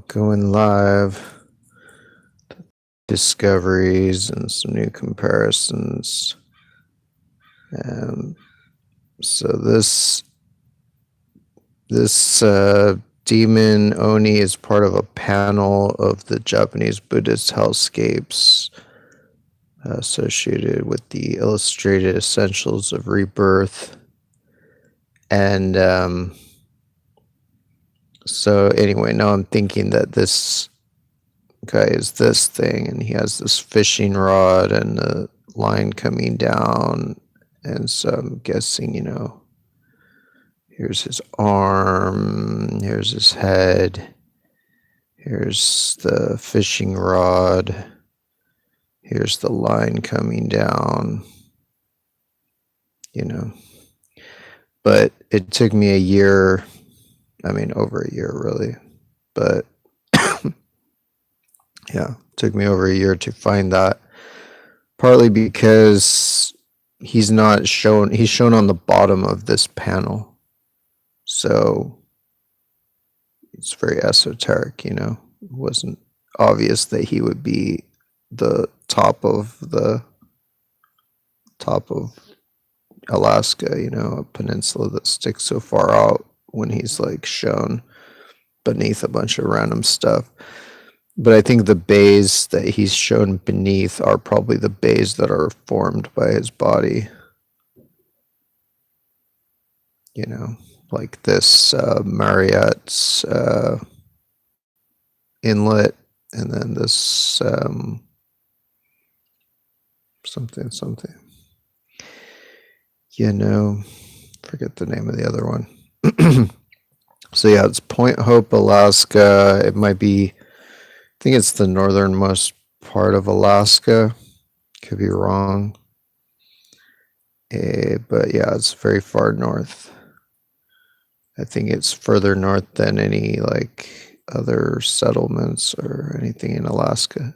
going live. Discoveries and some new comparisons. So this demon Oni is part of a panel of the Japanese Buddhist Hellscapes associated with the illustrated essentials of rebirth. And so anyway, now I'm thinking that this guy is this thing, and he has this fishing rod and the line coming down. And so I'm guessing, here's his arm, here's his head, here's the fishing rod, here's the line coming down, But it took me a year, over a year really, but yeah, it took me over a year to find that, partly because he's shown on the bottom of this panel. So it's very esoteric, it wasn't obvious that he would be the top of Alaska, a peninsula that sticks so far out when he's like shown beneath a bunch of random stuff. But I think the bays that he's shown beneath are probably the bays that are formed by his body. Like this Marriott's inlet, and then this something. Forget the name of the other one. So yeah, it's Point Hope, Alaska. It might be, I think it's the northernmost part of Alaska. Could be wrong. But yeah, it's very far north. I think it's further north than any like other settlements or anything in Alaska.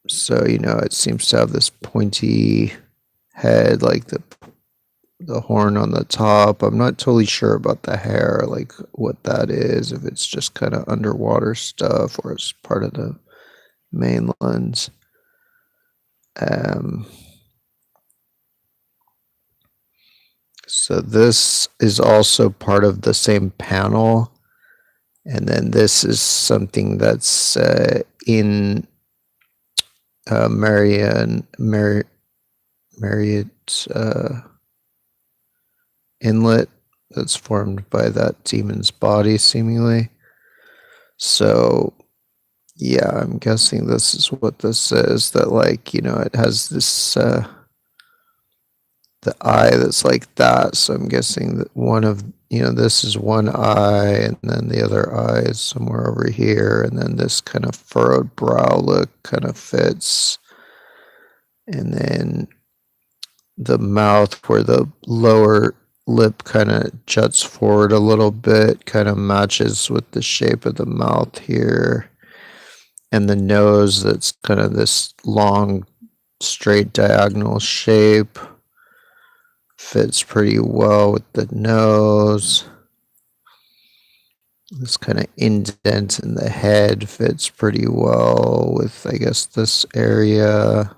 So it seems to have this pointy head, like the horn on the top. I'm not totally sure about the hair, like what that is, if it's just kind of underwater stuff or it's part of the mainland. So this is also part of the same panel, and then this is something that's in Marriott inlet that's formed by that demon's body, seemingly. So yeah, I'm guessing this is what this is, that like, it has this the eye that's like that. So I'm guessing that one of, this is one eye, and then the other eye is somewhere over here, and then this kind of furrowed brow look kind of fits. And then the mouth, where the lower lip kind of juts forward a little bit, kind of matches with the shape of the mouth here. And the nose, that's kind of this long, straight diagonal shape, fits pretty well with the nose. This kind of indent in the head fits pretty well with, I guess, this area.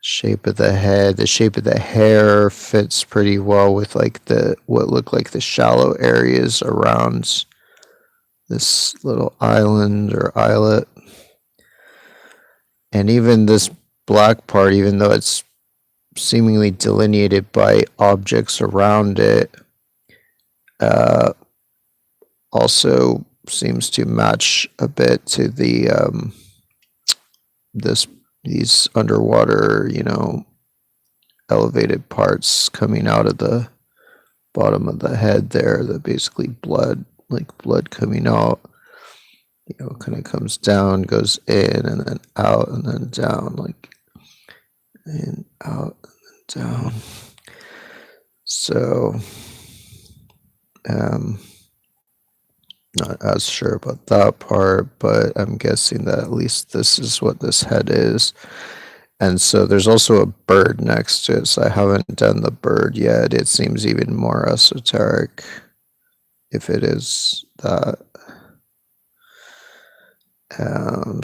Shape of the head, the shape of the hair fits pretty well with like what look like the shallow areas around this little island or islet. And even this black part, even though it's seemingly delineated by objects around it, also seems to match a bit to the these underwater, elevated parts coming out of the bottom of the head there, that basically blood coming out, kind of comes down, goes in, and then out, and then down, like in, out, and then down. So not as sure about that part, but I'm guessing that at least this is what this head is. And so there's also a bird next to it, so I haven't done the bird yet. It seems even more esoteric if it is that.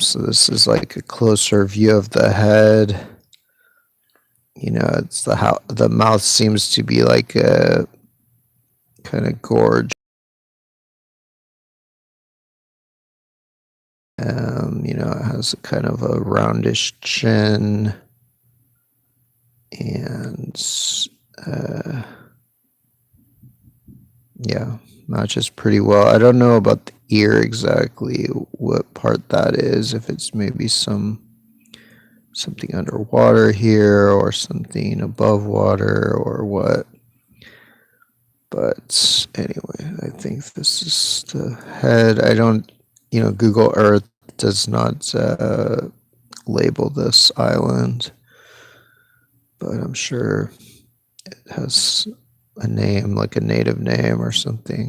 So this is like a closer view of the head. You know, it's how the mouth seems to be like a kind of gorge. You know, it has a kind of a roundish chin, and yeah, matches pretty well. I don't know about the ear exactly, what part that is. If it's maybe something underwater here or something above water or what. But anyway, I think this is the head. I don't, Google Earth does not label this island, but I'm sure it has a name, like a native name or something.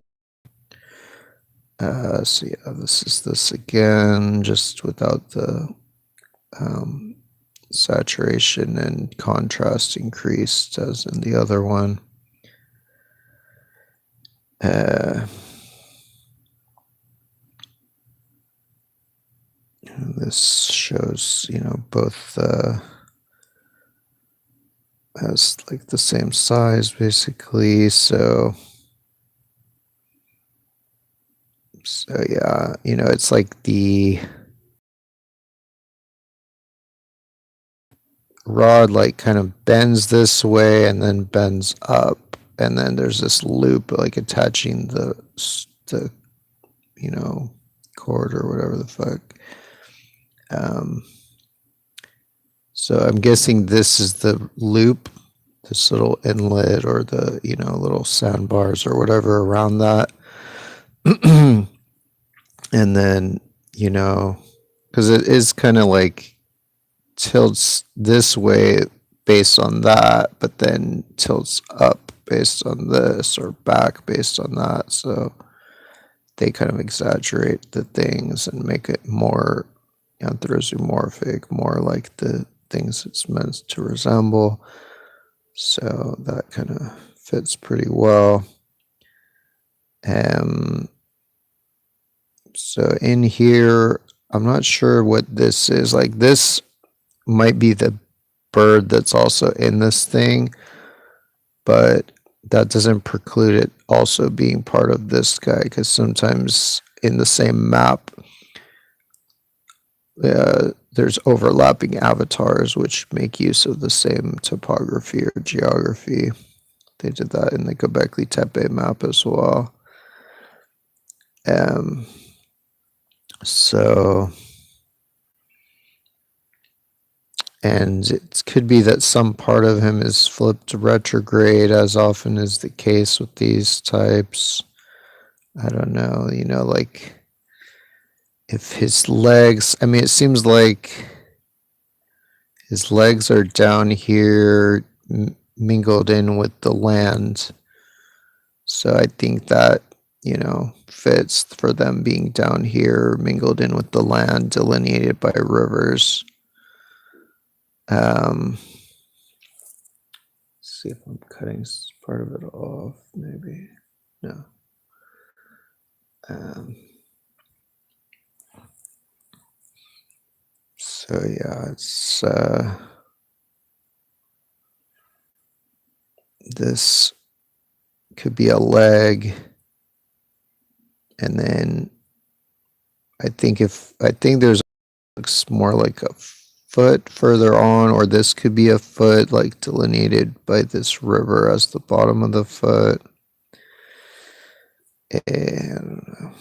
So yeah, this is this again, just without the saturation and contrast increased as in the other one. This shows, both has like the same size basically. So yeah, it's like the rod like kind of bends this way and then bends up, and then there's this loop like attaching the cord or whatever the fuck. So I'm guessing this is the loop, this little inlet or the little sandbars or whatever around that. And then because it is kind of like tilts this way based on that, but then tilts up based on this or back based on that. So they kind of exaggerate the things and make it more anthropomorphic, more like the things it's meant to resemble. So that kind of fits pretty well. So in here, I'm not sure what this is. Like this might be the bird that's also in this thing, but that doesn't preclude it also being part of this guy, because sometimes in the same map, there's overlapping avatars which make use of the same topography or geography. They did that in the Göbekli Tepe map as well. So, and it could be that some part of him is flipped retrograde, as often is the case with these types. I don't know, like if his legs, I mean, it seems like his legs are down here mingled in with the land. So I think that, fits for them being down here mingled in with the land delineated by rivers. See if I'm cutting part of it off, maybe. No. So yeah, it's this could be a leg, and then I think there's looks more like a foot further on, or this could be a foot like delineated by this river as the bottom of the foot. And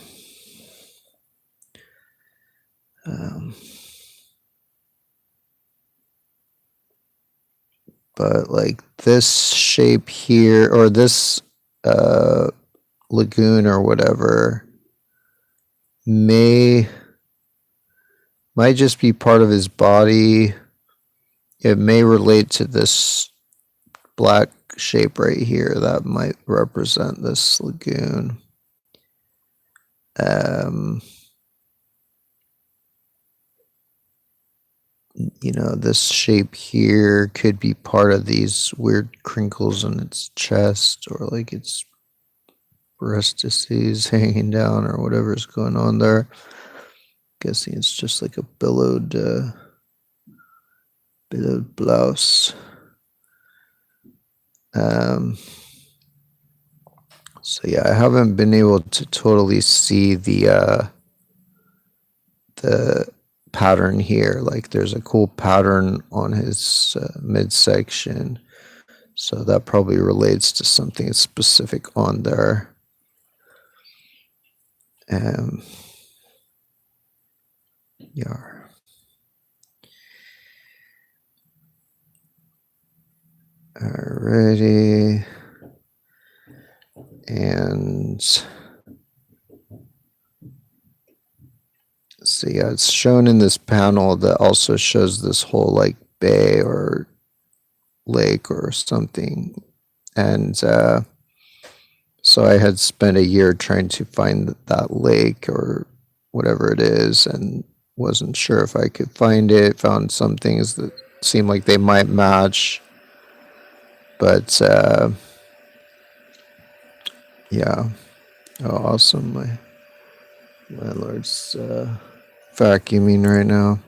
but like this shape here, or this lagoon or whatever, might just be part of his body. It may relate to this black shape right here that might represent this lagoon. This shape here could be part of these weird crinkles in its chest, or like its breastises hanging down or whatever's going on there. Guessing it's just like a billowed blouse. So yeah, I haven't been able to totally see the pattern here. Like there's a cool pattern on his midsection. So that probably relates to something specific on there. Yeah. Alrighty. And so yeah, it's shown in this panel that also shows this whole like bay or lake or something. And so I had spent a year trying to find that lake or whatever it is and wasn't sure if I could find it. Found some things that seemed like they might match. But yeah. Oh, awesome. My landlord's vacuuming right now.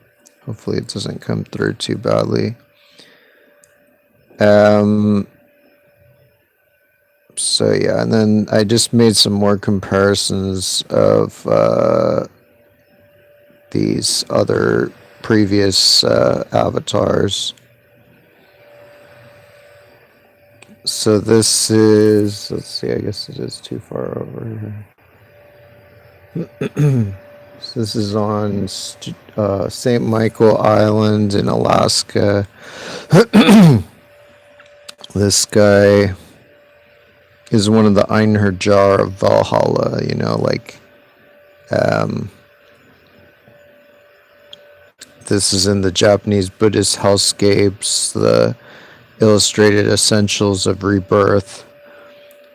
Hopefully it doesn't come through too badly. So yeah, and then I just made some more comparisons of these other previous avatars. So this is, let's see, I guess it is too far over here. So this is on St. Michael Island in Alaska. This guy is one of the Einherjar of Valhalla, you know, like this is in the Japanese Buddhist Hellscapes, the illustrated essentials of rebirth.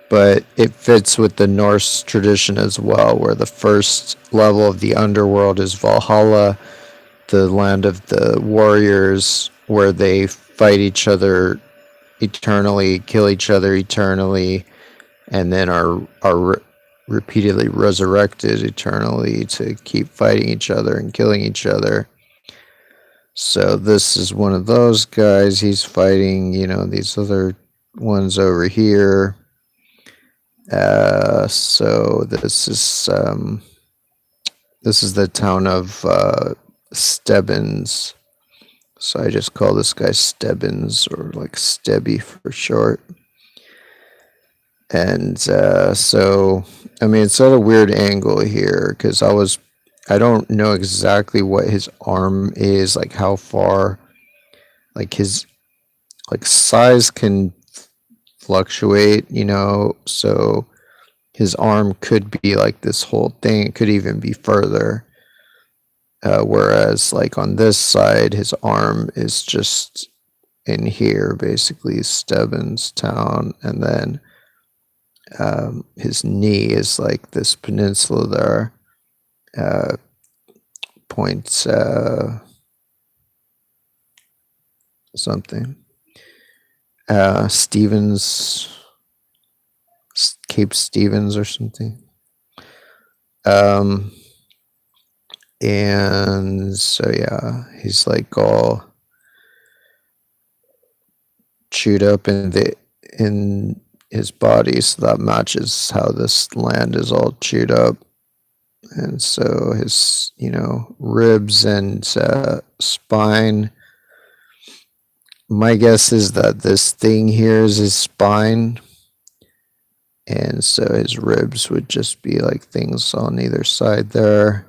But it fits with the Norse tradition as well, where the first level of the underworld is Valhalla, the land of the warriors, where they fight each other eternally, kill each other eternally, and then are repeatedly resurrected eternally to keep fighting each other and killing each other. So this is one of those guys. He's fighting, you know, these other ones over here. So this is the town of Stebbins. So I just call this guy Stebbins, or like Stebby for short. And so, I mean, it's at a weird angle here because I don't know exactly what his arm is, like how far, like his like size can fluctuate, you know, so his arm could be like this whole thing. It could even be further. Whereas like on this side, his arm is just in here, basically Stebbins town. And then his knee is like this peninsula there. Point something. Stevens, Cape Stevens or something. And so yeah, he's like all chewed up in his body, so that matches how this land is all chewed up. And so his, you know, ribs and spine. My guess is that this thing here is his spine. And so his ribs would just be like things on either side there.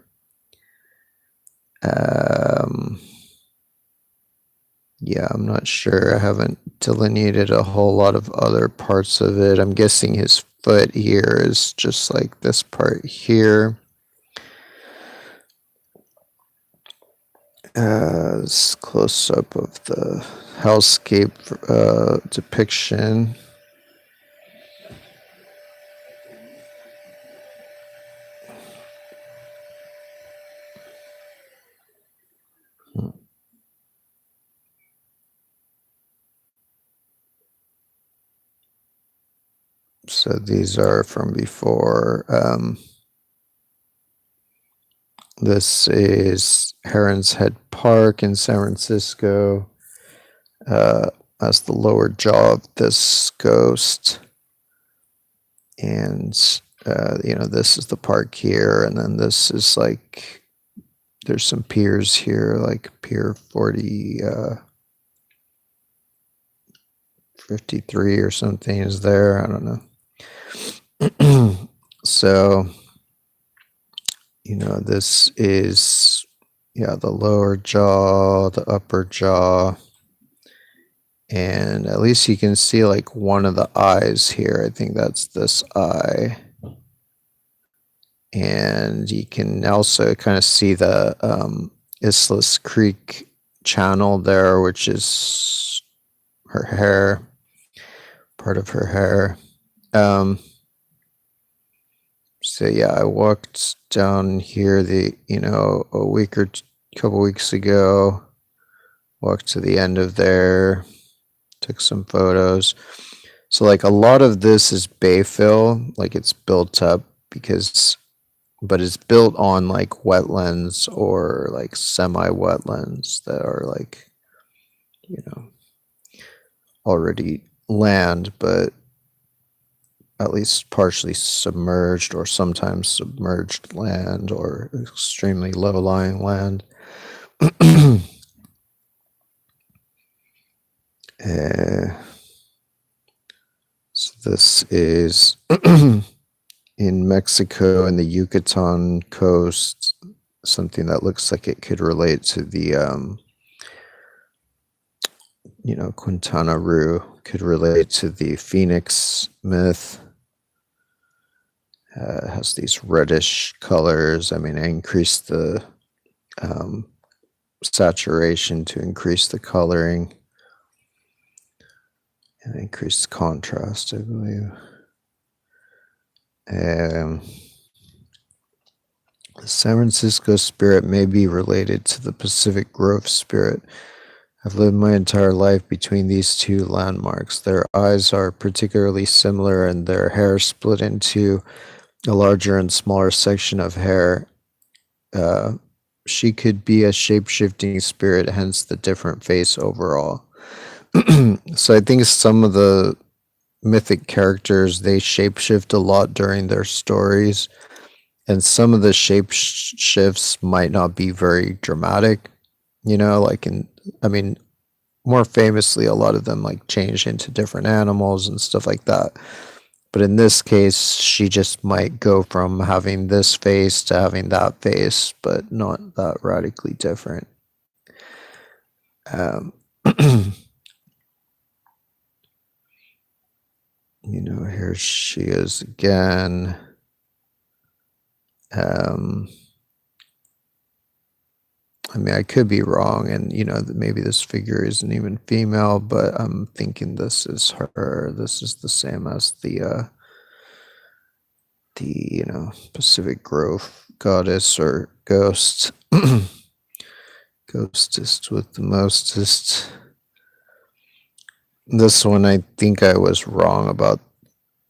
Yeah, I'm not sure. I haven't delineated a whole lot of other parts of it. I'm guessing his foot here is just like this part here. This close up of the Hellscape depiction. So these are from before. This is Heron's Head Park in San Francisco. That's the lower jaw of this ghost. And, this is the park here. And then this is like, there's some piers here, like Pier 53 or something is there. I don't know. So, this is, the lower jaw, the upper jaw. And at least you can see like one of the eyes here. I think that's this eye. And you can also kind of see the Islas Creek channel there, which is her hair, part of her hair. So yeah, I walked down here a week or couple weeks ago, walked to the end of there, took some photos. So like a lot of this is bay fill, like it's built up but it's built on like wetlands or like semi-wetlands that are like, already land, but at least partially submerged or sometimes submerged land or extremely low-lying land. So this is in Mexico and the Yucatan coast, something that looks like it could relate to the, Quintana Roo, could relate to the Phoenix myth. It has these reddish colors. I mean, I increased the saturation to increase the coloring and increase the contrast, I believe. The San Francisco spirit may be related to the Pacific Grove spirit. I've lived my entire life between these two landmarks. Their eyes are particularly similar and their hair split into a larger and smaller section of hair. She could be a shape-shifting spirit, hence the different face overall. So I think some of the mythic characters, they shapeshift a lot during their stories, and some of the shape shifts might not be very dramatic, more famously, a lot of them like change into different animals and stuff like that. But in this case, she just might go from having this face to having that face, but not that radically different. Here she is again. I could be wrong, and maybe this figure isn't even female, but I'm thinking this is her. This is the same as the Pacific Grove goddess or ghost. Ghostest with the mostest. This one, I think I was wrong about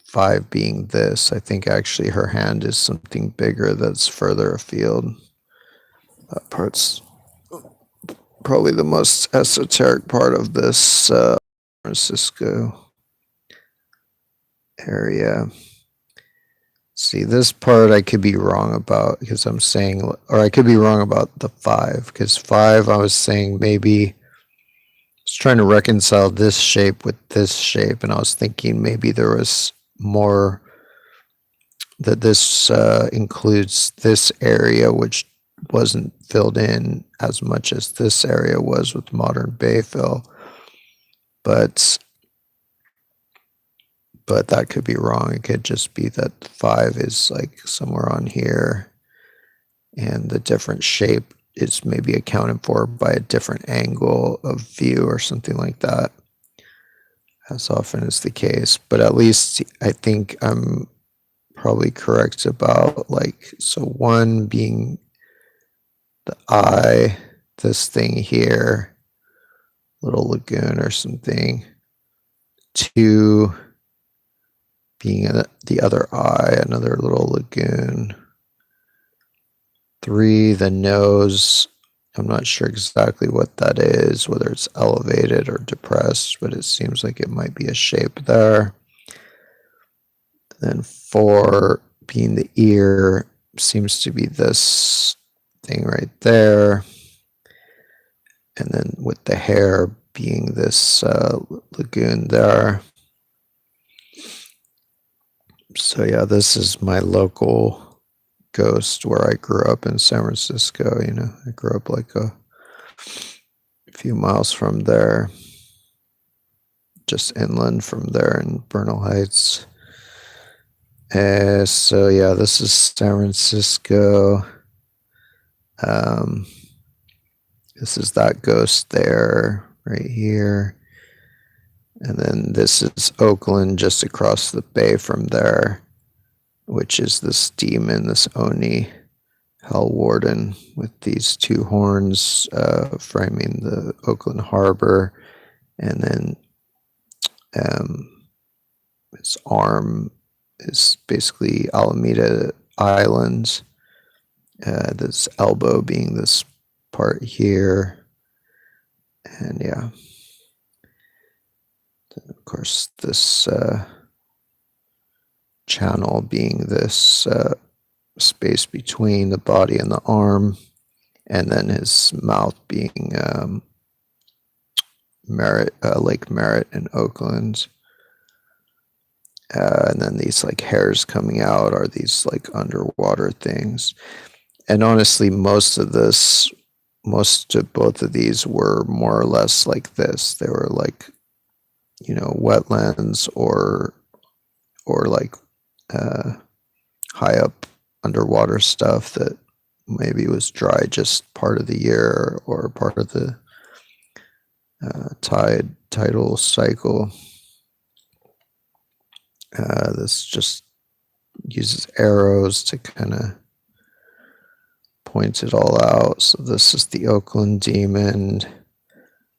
5 being this. I think actually her hand is something bigger that's further afield. That part's probably the most esoteric part of this San Francisco area. See, this part I could be wrong about because I'm saying, or I could be wrong about the 5, because 5 I was saying maybe I was trying to reconcile this shape with this shape, and I was thinking maybe there was more that this includes this area, which wasn't filled in as much as this area was with modern bay fill, but that could be wrong. It could just be that 5 is like somewhere on here, and the different shape is maybe accounted for by a different angle of view or something like that, as often is the case. But at least I think I'm probably correct about so 1 being the eye, this thing here, little lagoon or something. 2 being the other eye, another little lagoon. 3, the nose. I'm not sure exactly what that is, whether it's elevated or depressed, but it seems like it might be a shape there. Then 4, being the ear, seems to be this thing right there. And then with the hair being this lagoon there. So yeah, this is my local ghost where I grew up in San Francisco. You know, I grew up like a few miles from there, just inland from there in Bernal Heights. So yeah, this is San Francisco. This is that ghost there, right here. And then this is Oakland, just across the bay from there, which is this demon, this Oni Hell Warden, with these 2 horns framing the Oakland Harbor. And then its arm is basically Alameda Island. This elbow being this part here. And yeah. Then of course this channel being this space between the body and the arm. And then his mouth being Lake Merritt in Oakland. And then these like hairs coming out are these like underwater things. And honestly, most of both of these were more or less like this. They were like, you know, wetlands or like high up underwater stuff that maybe was dry just part of the year or part of the tidal cycle. This just uses arrows to kind of point it all out. So this is the Oakland demon,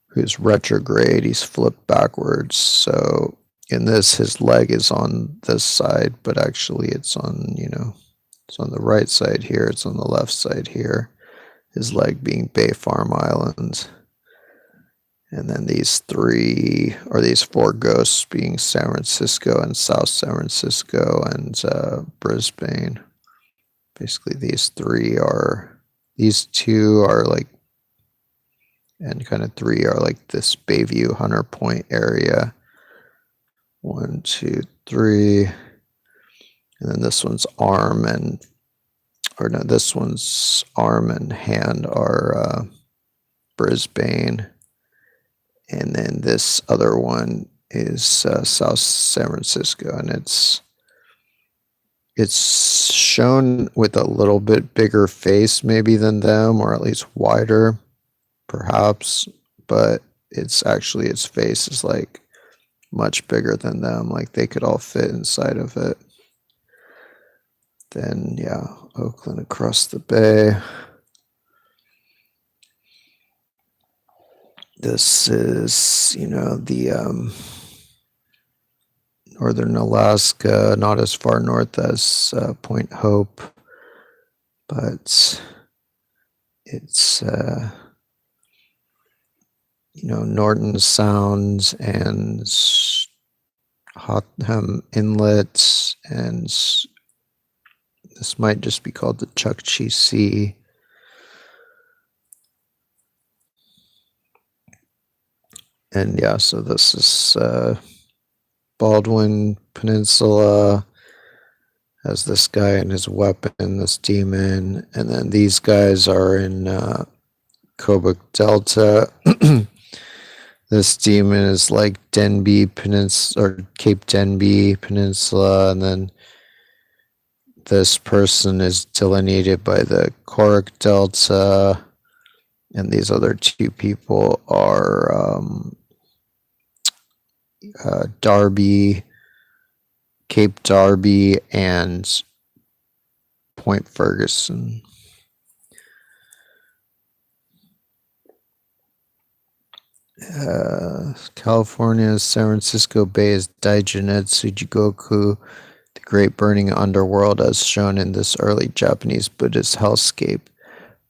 who's retrograde. He's flipped backwards. So in this, his leg is on this side, but actually it's on, you know, it's on the right side here. It's on the left side here. His leg being Bay Farm Island. And then these 4 ghosts being San Francisco and South San Francisco and Brisbane. Basically, these 2 are like, and kind of 3 are like this Bayview Hunter Point area. 1, 2, 3. And then this one's this one's arm and hand are Brisbane. And then this other one is South San Francisco, and it's shown with a little bit bigger face maybe than them, or at least wider, perhaps. But it's actually, its face is like much bigger than them. Like they could all fit inside of it. Then yeah, Oakland across the bay. This is, you know, the northern Alaska, not as far north as Point Hope, but it's, you know, Norton Sound and Hotham Inlet, and this might just be called the Chukchi Sea. And yeah, so this is Baldwin Peninsula, has this guy and his weapon, this demon. And then these guys are in Kobuk Delta. This demon is like Denby Peninsula, or Cape Denby Peninsula. And then this person is delineated by the Korik Delta. And these other 2 people are Darby, Cape Darby, and Point Ferguson. California's San Francisco Bay is Daijanetsu Jigoku, the great burning underworld as shown in this early Japanese Buddhist hellscape,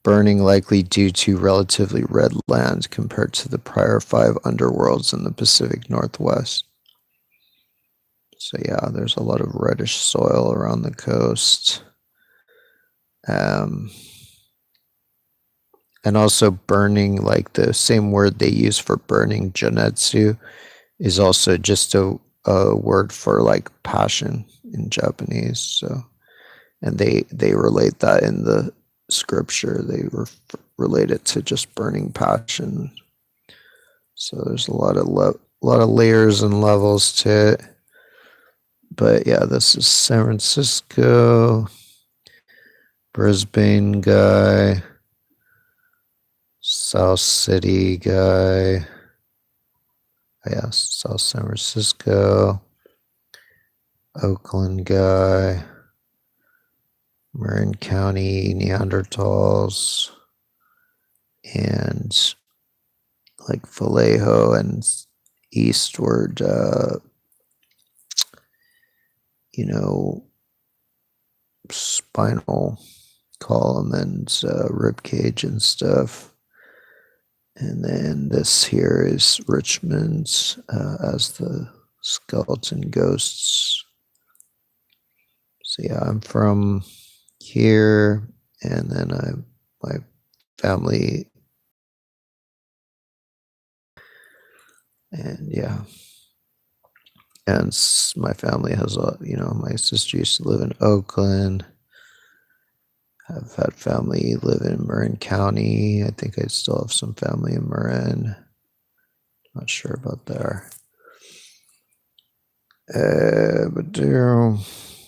burning likely due to relatively red land compared to the prior 5 underworlds in the Pacific Northwest. So yeah, there's a lot of reddish soil around the coast. And also burning, like the same word they use for burning, janetsu, is also just a word for like passion in Japanese. So, and they relate that in the scripture. They relate it to just burning passion. So there's a lot of layers and levels to it. But yeah, this is San Francisco, Brisbane guy, South City guy. Yes, South San Francisco, Oakland guy, Marin County Neanderthals, and like Vallejo and eastward, spinal column and rib cage and stuff. And then this here is Richmond as the skeleton ghosts. So yeah, I'm from here, and then my family, and yeah, and my family has my sister used to live in Oakland. I've had family live in Marin County. I think I still have some family in Marin. Not sure about there.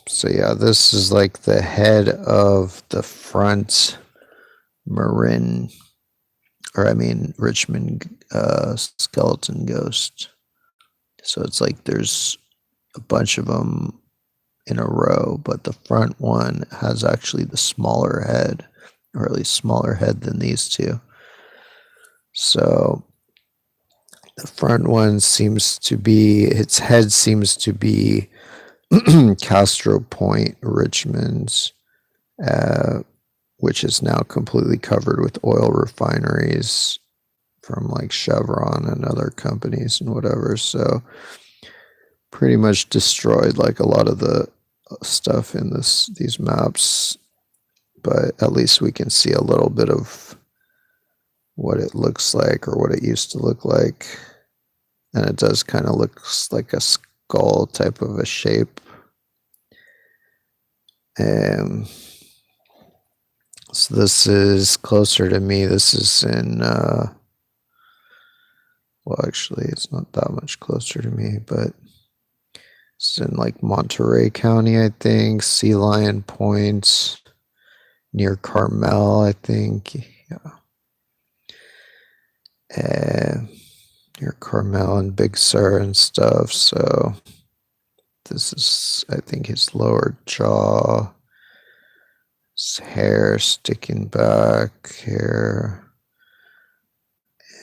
So yeah, this is like the head of the front Marin, Richmond skeleton ghost. So it's like there's a bunch of them in a row, but the front one has actually the smaller head, or at least smaller head than these two. So the front one its head seems to be Castro Point, Richmond, which is now completely covered with oil refineries from like Chevron and other companies and whatever. So pretty much destroyed like a lot of the stuff in these maps, but at least we can see a little bit of what it looks like, or what it used to look like. And it does kind of looks like a skull type of a shape. So this is closer to me. This is in well, actually it's not that much closer to me, but it's in like Monterey County, I think. Sea Lion Point, near Carmel, I think. Yeah. Near Carmel and Big Sur and stuff. So this is, I think, his lower jaw. His hair sticking back here.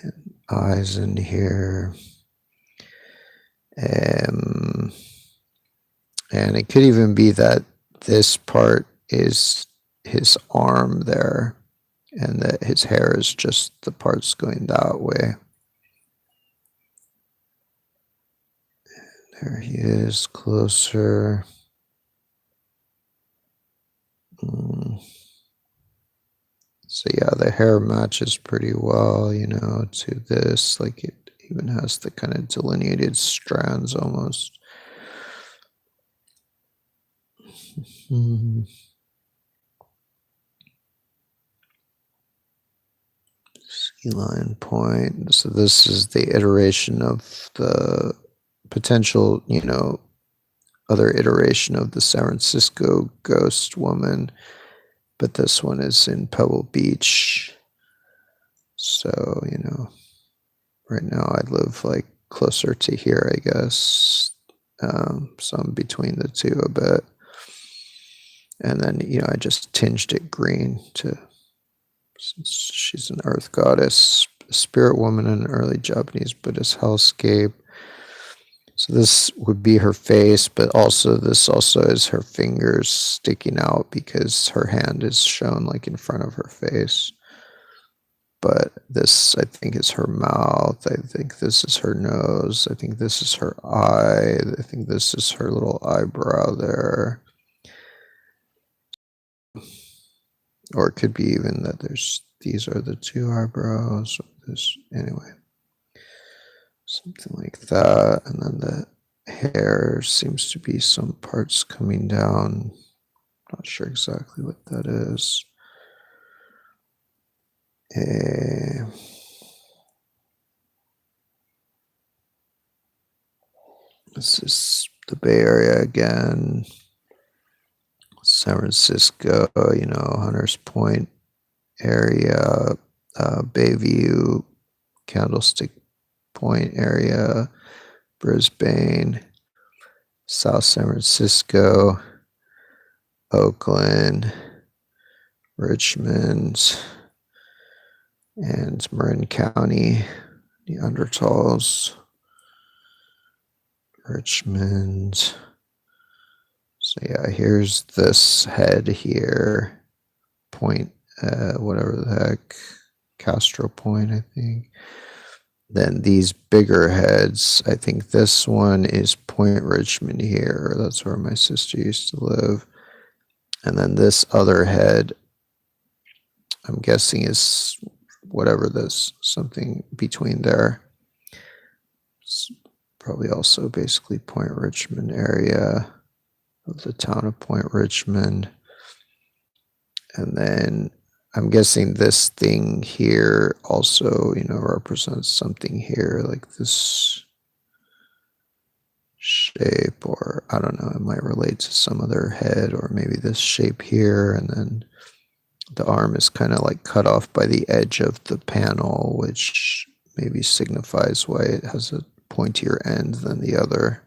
And eyes in here. And it could even be that this part is his arm there, and that his hair is just the parts going that way. There he is, closer. So yeah, the hair matches pretty well, to this. Like it even has the kind of delineated strands almost. Sea Lion Point. So this is the iteration of the potential, other iteration of the San Francisco ghost woman, but this one is in Pebble Beach. So, right now I live like closer to here, I guess. So I'm between the two a bit. And then, I just tinged it green since she's an earth goddess, a spirit woman in an early Japanese Buddhist hellscape. So this would be her face, but also this also is her fingers sticking out because her hand is shown like in front of her face. But this, I think, is her mouth. I think this is her nose. I think this is her eye. I think this is her little eyebrow there. Or it could be even that these are the two eyebrows. This, anyway, something like that. And then the hair seems to be some parts coming down. Not sure exactly what that is. This is the Bay Area again. San Francisco, Hunters Point area, Bayview, Candlestick Point area, Brisbane, South San Francisco, Oakland, Richmond, and Marin County, Neanderthals, Richmond. So yeah, here's this head here, Point, whatever the heck, Castro Point, I think. Then these bigger heads, I think this one is Point Richmond here. That's where my sister used to live. And then this other head, I'm guessing is whatever this, something between there. It's probably also basically Point Richmond area of the town of Point Richmond. And then I'm guessing this thing here also, represents something here, like this shape, or I don't know, it might relate to some other head, or maybe this shape here. And then the arm is kind of like cut off by the edge of the panel, which maybe signifies why it has a pointier end than the other.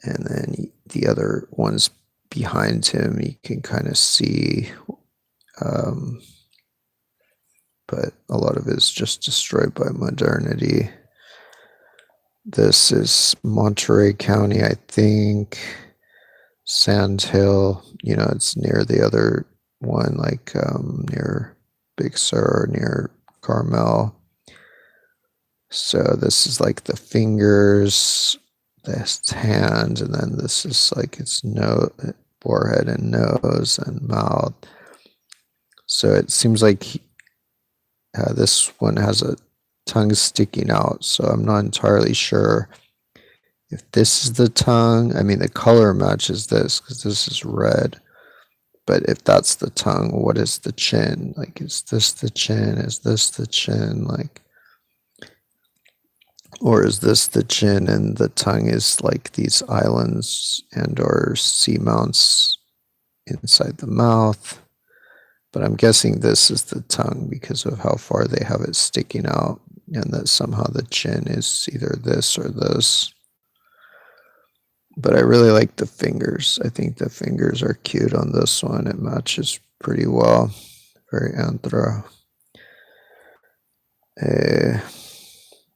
And then the other ones behind him, you can kind of see, but a lot of it is just destroyed by modernity. This is Monterey County, I think. Sand Hill, it's near the other one, like near Big Sur, near Carmel. So this is like the fingers, this hand, and then this is like its forehead and nose and mouth. So it seems like this one has a tongue sticking out. So I'm not entirely sure if this is the tongue. I mean, the color matches this because this is red. But if that's the tongue, what is the chin? Like, is this the chin? Is this the chin? Like, or is this the chin and the tongue is like these islands and or seamounts inside the mouth? But I'm guessing this is the tongue because of how far they have it sticking out, and that somehow the chin is either this or this. But I really like the fingers. I think the fingers are cute on this one. It matches pretty well. Very Andhra.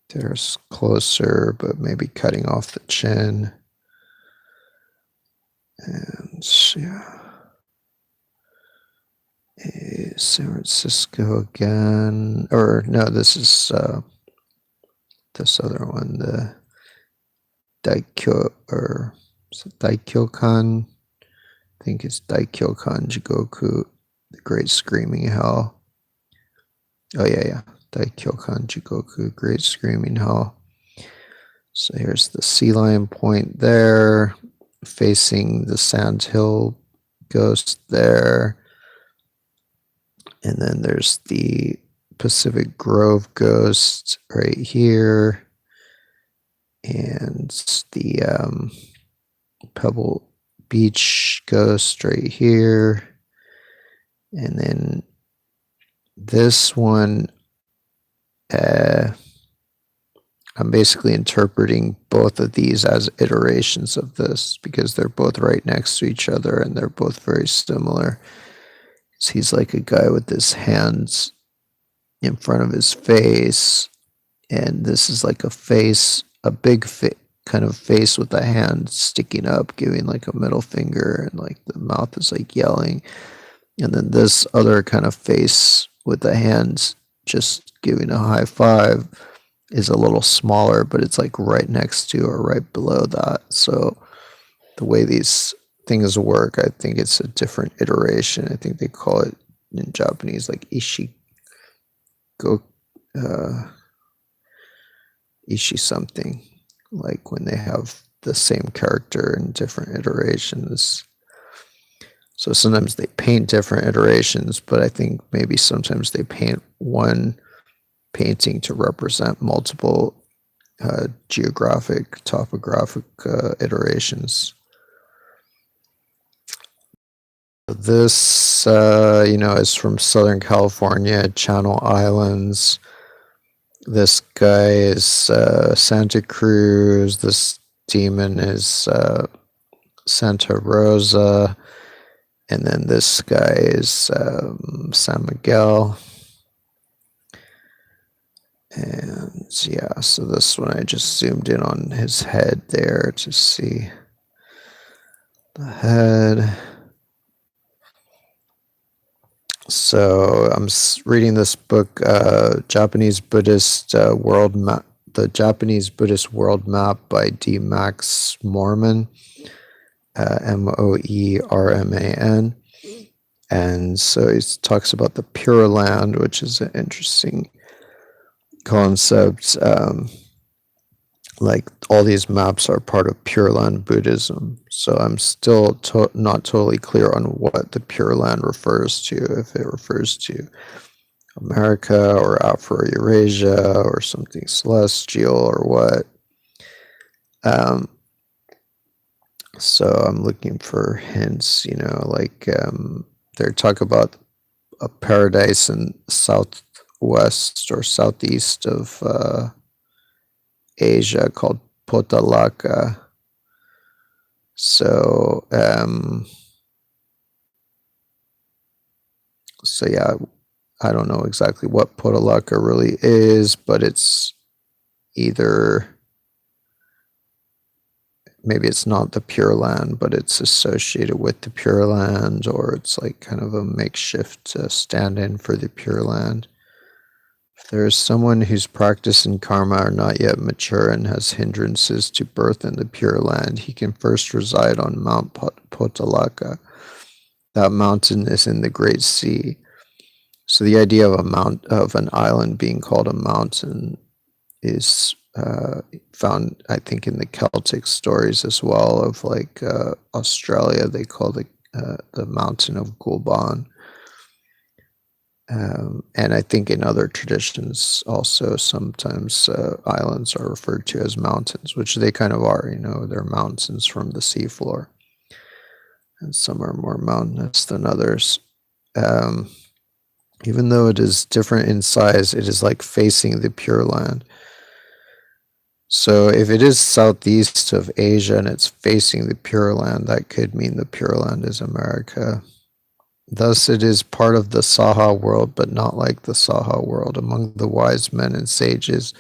There's closer, but maybe cutting off the chin. And yeah. San Francisco again. Or no, this is this other one, the Daikyo, or Daikyokan. I think it's Daikyokan Jigoku, the Great Screaming Hell. Oh yeah. Daikyokan Jigoku, Great Screaming Hell. So here's the sea lion point there, facing the Sand Hill ghost there. And then there's the Pacific Grove ghost right here. And the Pebble Beach ghost right here. And then this one, I'm basically interpreting both of these as iterations of this because they're both right next to each other and they're both very similar. So he's like a guy with his hands in front of his face, and this is like a face, a big kind of face with a hand sticking up, giving like a middle finger, and like the mouth is like yelling. And then this other kind of face with the hands just giving a high five is a little smaller, but it's like right next to or right below that. So the way these things work, I think it's a different iteration. I think they call it in Japanese like uh, ishi something, like when they have the same character in different iterations. So sometimes they paint different iterations, but I think maybe sometimes they paint one painting to represent multiple geographic, topographic iterations. This, is from Southern California, Channel Islands. This guy is Santa Cruz. This demon is Santa Rosa. And then this guy is San Miguel. And yeah, so this one I just zoomed in on his head there to see the head. So I'm reading this book, Japanese Buddhist World Map, the Japanese Buddhist World Map by D. Max Moerman, Moerman. And so he talks about the Pure Land, which is an interesting concept. Like all these maps are part of Pure Land Buddhism. So I'm still not totally clear on what the Pure Land refers to, if it refers to America or Afro-Eurasia or something celestial or what. So I'm looking for hints, they talk about a paradise in southwest or southeast of Asia called Potalaka. So yeah, I don't know exactly what Potalaka really is, but it's either, maybe it's not the Pure Land, but it's associated with the Pure Land, or it's like kind of a makeshift stand-in for the Pure Land. If there is someone whose practice and karma are not yet mature and has hindrances to birth in the Pure Land, he can first reside on Mount Potalaka. That mountain is in the Great Sea. So the idea of an island being called a mountain is found, I think, in the Celtic stories as well, of like Australia, they call the mountain of Gulban. And I think in other traditions also sometimes islands are referred to as mountains, which they kind of are, they're mountains from the seafloor. And some are more mountainous than others. Even though it is different in size, it is like facing the Pure Land. So if it is southeast of Asia and it's facing the Pure Land, that could mean the Pure Land is America. Thus it is part of the Saha world, but not like the Saha world. Among the wise men and sages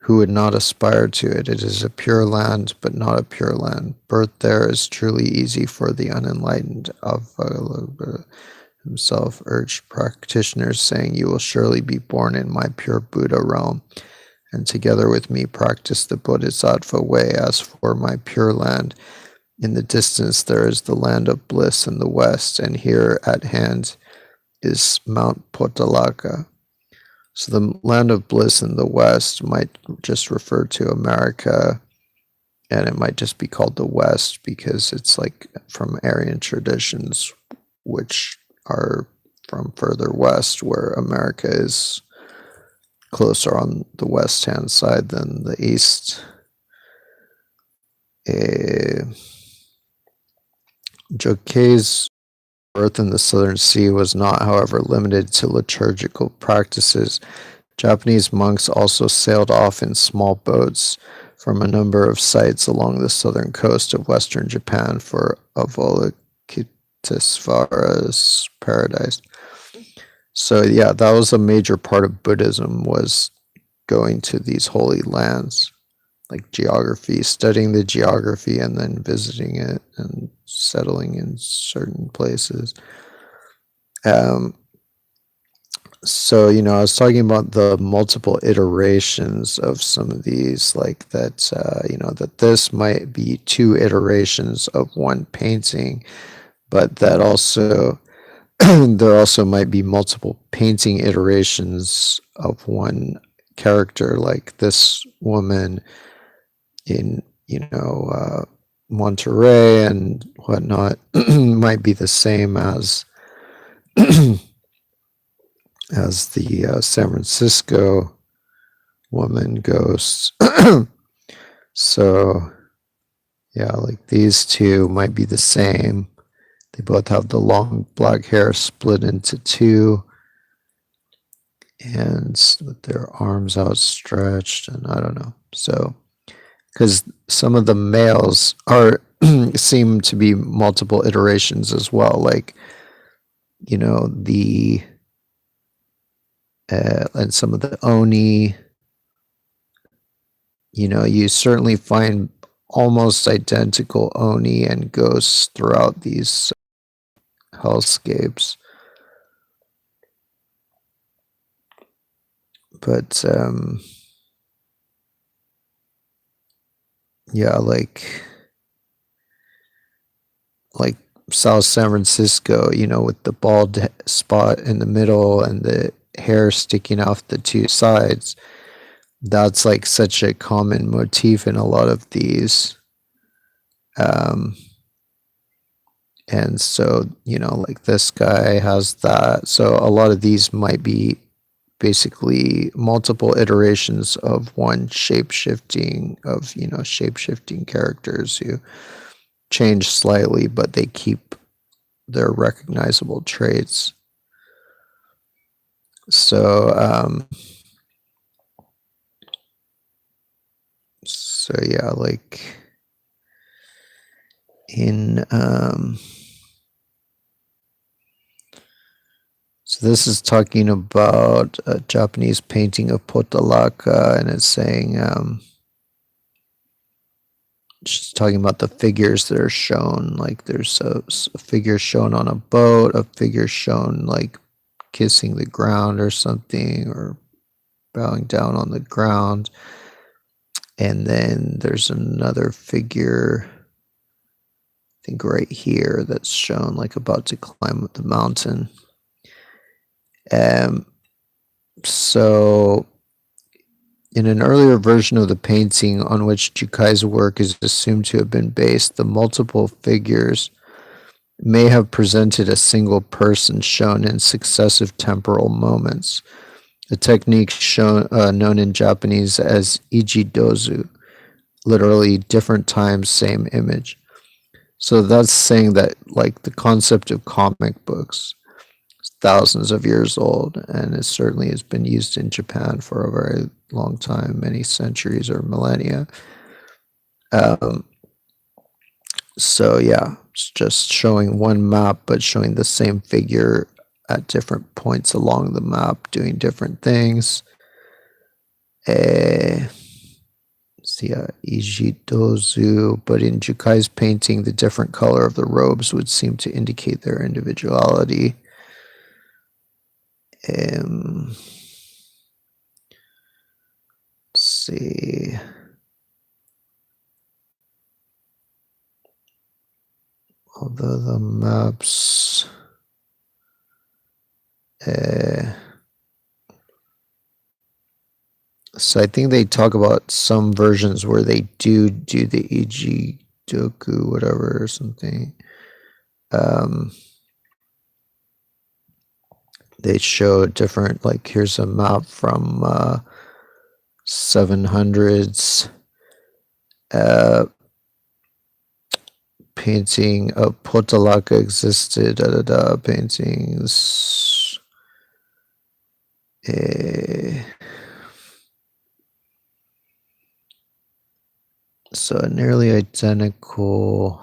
who would not aspire to it, it is a pure land, but not a pure land. Birth there is truly easy for the unenlightened. Avalokita himself urged practitioners, saying, "You will surely be born in my pure Buddha realm, and together with me practice the Bodhisattva way. As for my pure land, in the distance there is the land of bliss in the west, and here at hand is Mount Potalaka." So the land of bliss in the west might just refer to America, and it might just be called the West because it's like from Aryan traditions, which are from further west, where America is closer on the west-hand side than the east. Joke's birth in the Southern Sea was not, however, limited to liturgical practices. Japanese monks also sailed off in small boats from a number of sites along the southern coast of western Japan for Avalokitesvara's paradise. So yeah, that was a major part of Buddhism, was going to these holy lands, like geography, studying the geography and then visiting it and settling in certain places. Um, so, I was talking about the multiple iterations of some of these, like that, that this might be two iterations of one painting, but that also there also might be multiple painting iterations of one character, like this woman in, Monterey and whatnot might be the same as the San Francisco woman ghosts. So yeah, like these two might be the same. They both have the long black hair split into two, and with their arms outstretched, and I don't know. So, because some of the males are seem to be multiple iterations as well, like the and some of the oni. You certainly find almost identical oni and ghosts throughout these hellscapes. But yeah, like South San Francisco, with the bald spot in the middle and the hair sticking off the two sides. That's like such a common motif in a lot of these. And so, like this guy has that. So a lot of these might be basically multiple iterations of one shape-shifting characters who change slightly, but they keep their recognizable traits. So, yeah, like in, so this is talking about a Japanese painting of Potalaka, and it's saying, just talking about the figures that are shown. Like there's a figure shown on a boat, a figure shown like kissing the ground or something, or bowing down on the ground. And then there's another figure, I think right here, that's shown like about to climb up the mountain. So in an earlier version of the painting on which Jukai's work is assumed to have been based, the multiple figures may have presented a single person shown in successive temporal moments, a technique known in Japanese as ijidozu, literally different times, same image. So that's saying that like the concept of comic books is thousands of years old, and it certainly has been used in Japan for a very long time, many centuries or millennia. So yeah, it's just showing one map, but showing the same figure at different points along the map, doing different things. See, Ijidozu, but in Jukai's painting, the different color of the robes would seem to indicate their individuality. Let's see. Although the maps, so I think they talk about some versions where they do the Jigoku, whatever, or something. They show different, like here's a map from 700s painting of Potalaka existed, paintings. So nearly identical.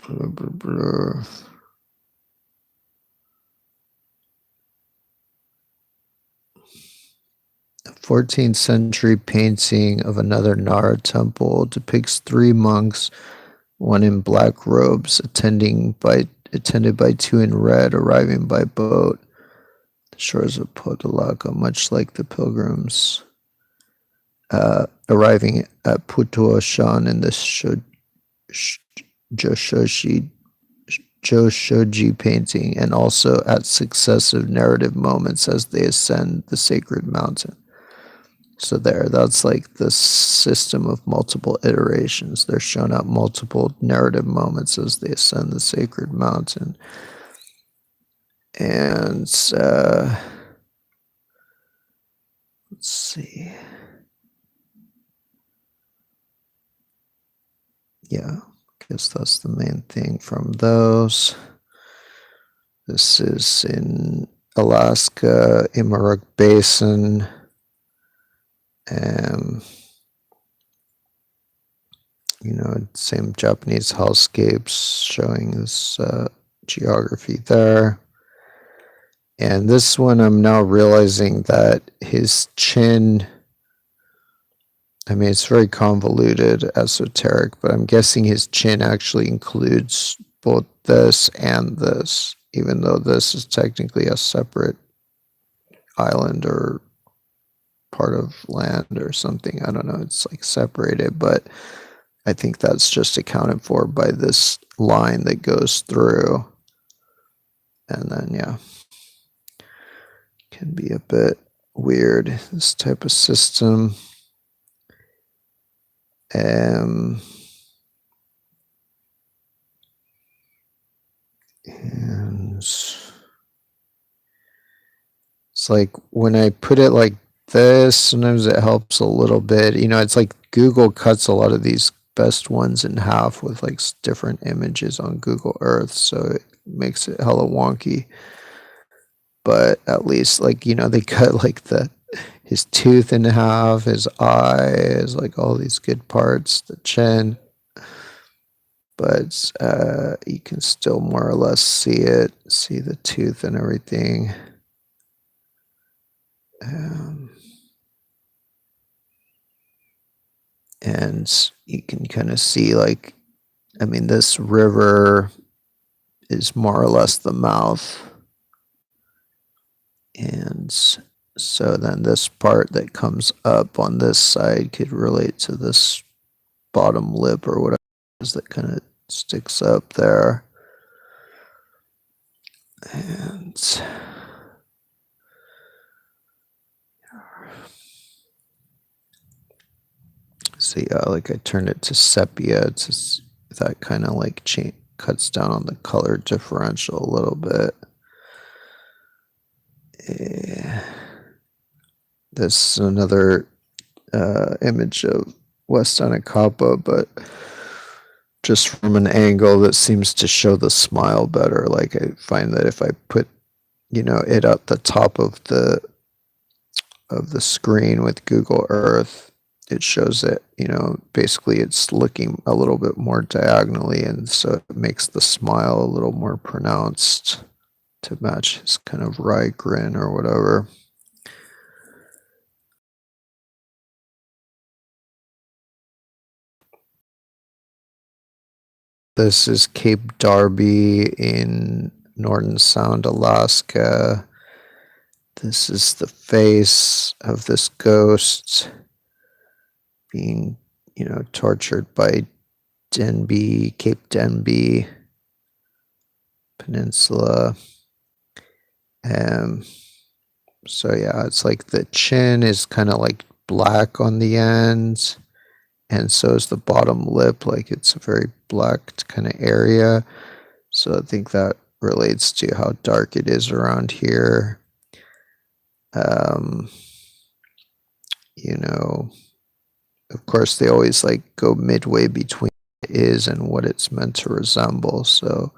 Blah, blah, blah. 14th century painting of another Nara temple depicts three monks, one in black robes, attended by two in red, arriving by boat. The shores of Potalaca, much like the pilgrims arriving at Putuoshan in the Joshoji painting, and also at successive narrative moments as they ascend the sacred mountain. So that's like the system of multiple iterations. They're shown at multiple narrative moments as they ascend the sacred mountain. And let's see. Yeah, I guess that's the main thing from those. This is in Alaska, Imaruk Basin. Same Japanese hellscapes showing this geography there. And this one, I'm now realizing that his chin, I mean, it's very convoluted, esoteric, but I'm guessing his chin actually includes both this and this, even though this is technically a separate island or part of land or something. I don't know. It's like separated, but I think that's just accounted for by this line that goes through. And then, yeah, can be a bit weird, this type of system. And it's like when I put it like this, sometimes it helps a little bit. It's like Google cuts a lot of these best ones in half with like different images on Google Earth, so it makes it hella wonky. But at least, like, they cut like his tooth in half, his eyes, like all these good parts, the chin. But you can still more or less see the tooth and everything. And you can kind of see, like, I mean, this river is more or less the mouth. And so then this part that comes up on this side could relate to this bottom lip or whatever it is that kind of sticks up there. And so yeah, like I turned it to sepia. That kind of like cuts down on the color differential a little bit. This is another image of West Anacapa, but just from an angle that seems to show the smile better. Like I find that if I put, it at the top of the screen with Google Earth, it shows it, basically it's looking a little bit more diagonally, and so it makes the smile a little more pronounced to match his kind of wry grin or whatever. This is Cape Darby in Norton Sound, Alaska. This is the face of this ghost being, tortured by Cape Denby Peninsula. So yeah, it's like the chin is kind of like black on the ends, and so is the bottom lip. Like it's a very black kind of area. So I think that relates to how dark it is around here. Of course, they always like go midway between what it is and what it's meant to resemble. So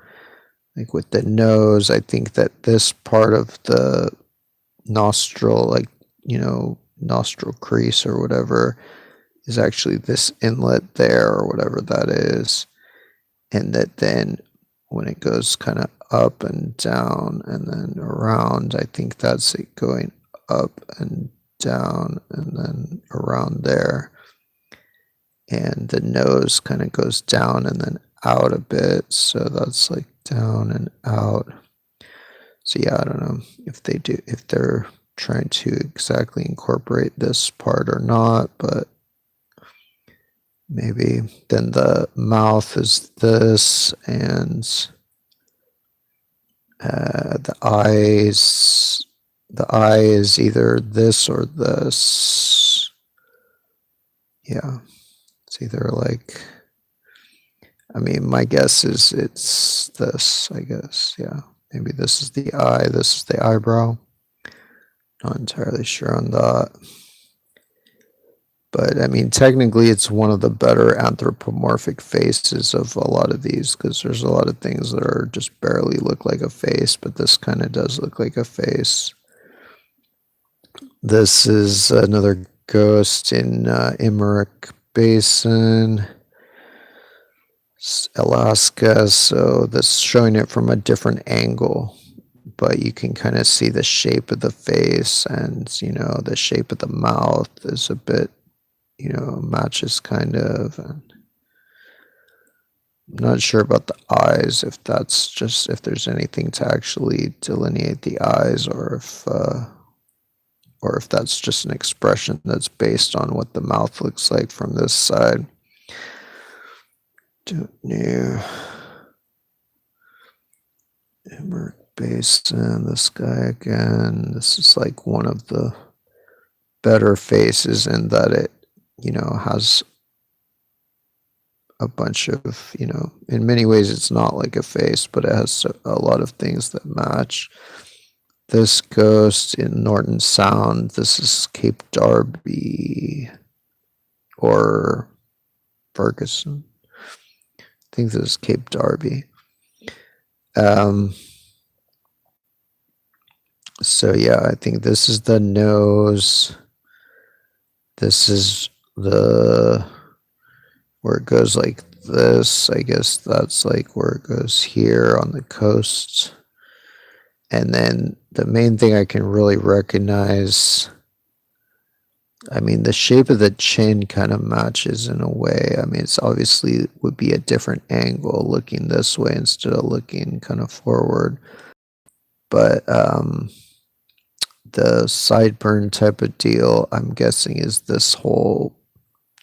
like with the nose, I think that this part of the nostril, like, nostril crease or whatever, is actually this inlet there or whatever that is. And that then when it goes kind of up and down and then around, I think that's it going up and down and then around there. And the nose kind of goes down and then out a bit. So that's like down and out. So yeah, I don't know if they're trying to exactly incorporate this part or not, but maybe. Then the mouth is this, and the eye is either this or this. Yeah, it's either like, I mean, my guess is it's this, I guess. Yeah, maybe this is the eye, this is the eyebrow. Not entirely sure on that. But I mean, technically, it's one of the better anthropomorphic faces of a lot of these, because there's a lot of things that are just barely look like a face, but this kind of does look like a face. This is another ghost in Emmerich Basin, Alaska. So this showing it from a different angle, but you can kind of see the shape of the face, and the shape of the mouth is a bit, matches kind of. And I'm not sure about the eyes, if there's anything to actually delineate the eyes, or if that's just an expression that's based on what the mouth looks like from this side. Don't know. Emmerich Basin, this guy again. This is like one of the better faces in that it, has a bunch of, in many ways it's not like a face, but it has a lot of things that match. This ghost in Norton Sound, this is Cape Darby or Ferguson. I think this is Cape Darby. So yeah, I think this is the nose. This is where it goes like this. I guess that's like where it goes here on the coast. And then the main thing I can really recognize, I mean, the shape of the chin kind of matches in a way. I mean, it's obviously would be a different angle looking this way instead of looking kind of forward. But the sideburn type of deal, I'm guessing, is this whole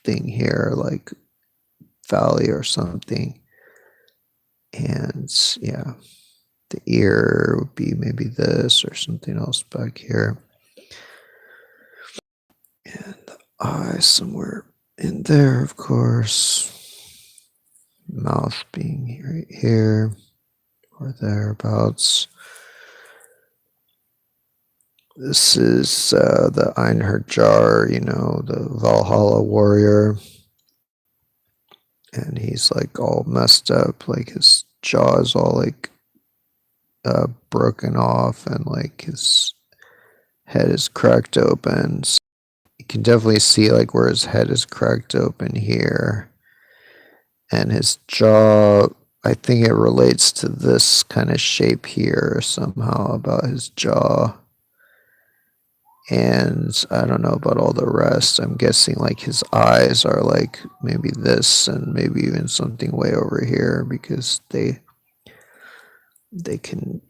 thing here, like valley or something. And yeah, the ear would be maybe this or something else back here. And the eye somewhere in there, of course. Mouth being right here or thereabouts. This is the Einherjar, the Valhalla warrior. And he's like all messed up, like his jaw is all like broken off, and like his head is cracked open. So you can definitely see like where his head is cracked open here. And his jaw, I think it relates to this kind of shape here somehow about his jaw. And I don't know about all the rest. I'm guessing like his eyes are like maybe this and maybe even something way over here, because they can,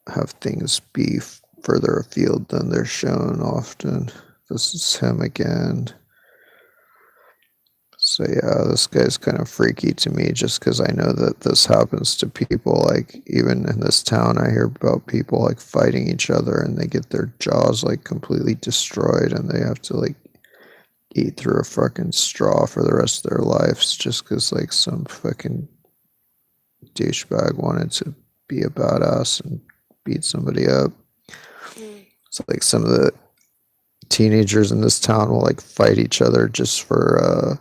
have things be further afield than they're shown often. This is him again. So yeah, this guy's kind of freaky to me, just because I know that this happens to people. Like even in this town, I hear about people like fighting each other and they get their jaws like completely destroyed and they have to like eat through a fucking straw for the rest of their lives, just because like some fucking douchebag wanted to be a badass and beat somebody up. It's like some of the teenagers in this town will like fight each other just for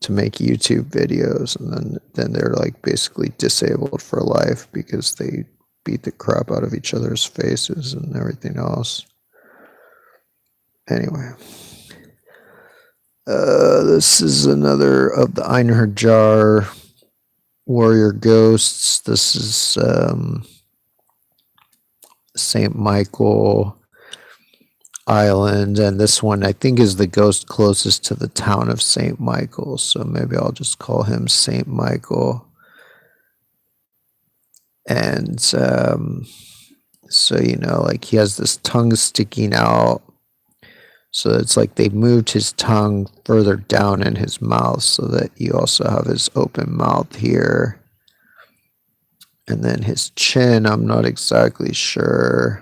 to make YouTube videos, and then they're like basically disabled for life because they beat the crap out of each other's faces and everything else. Anyway, this is another of the Einherjar warrior ghosts. This is St. Michael Island, and this one I think is the ghost closest to the town of St. Michael, so maybe I'll just call him St. Michael. And so, you know, like he has this tongue sticking out. So it's like they moved his tongue further down in his mouth so that you also have his open mouth here. And then his chin, I'm not exactly sure.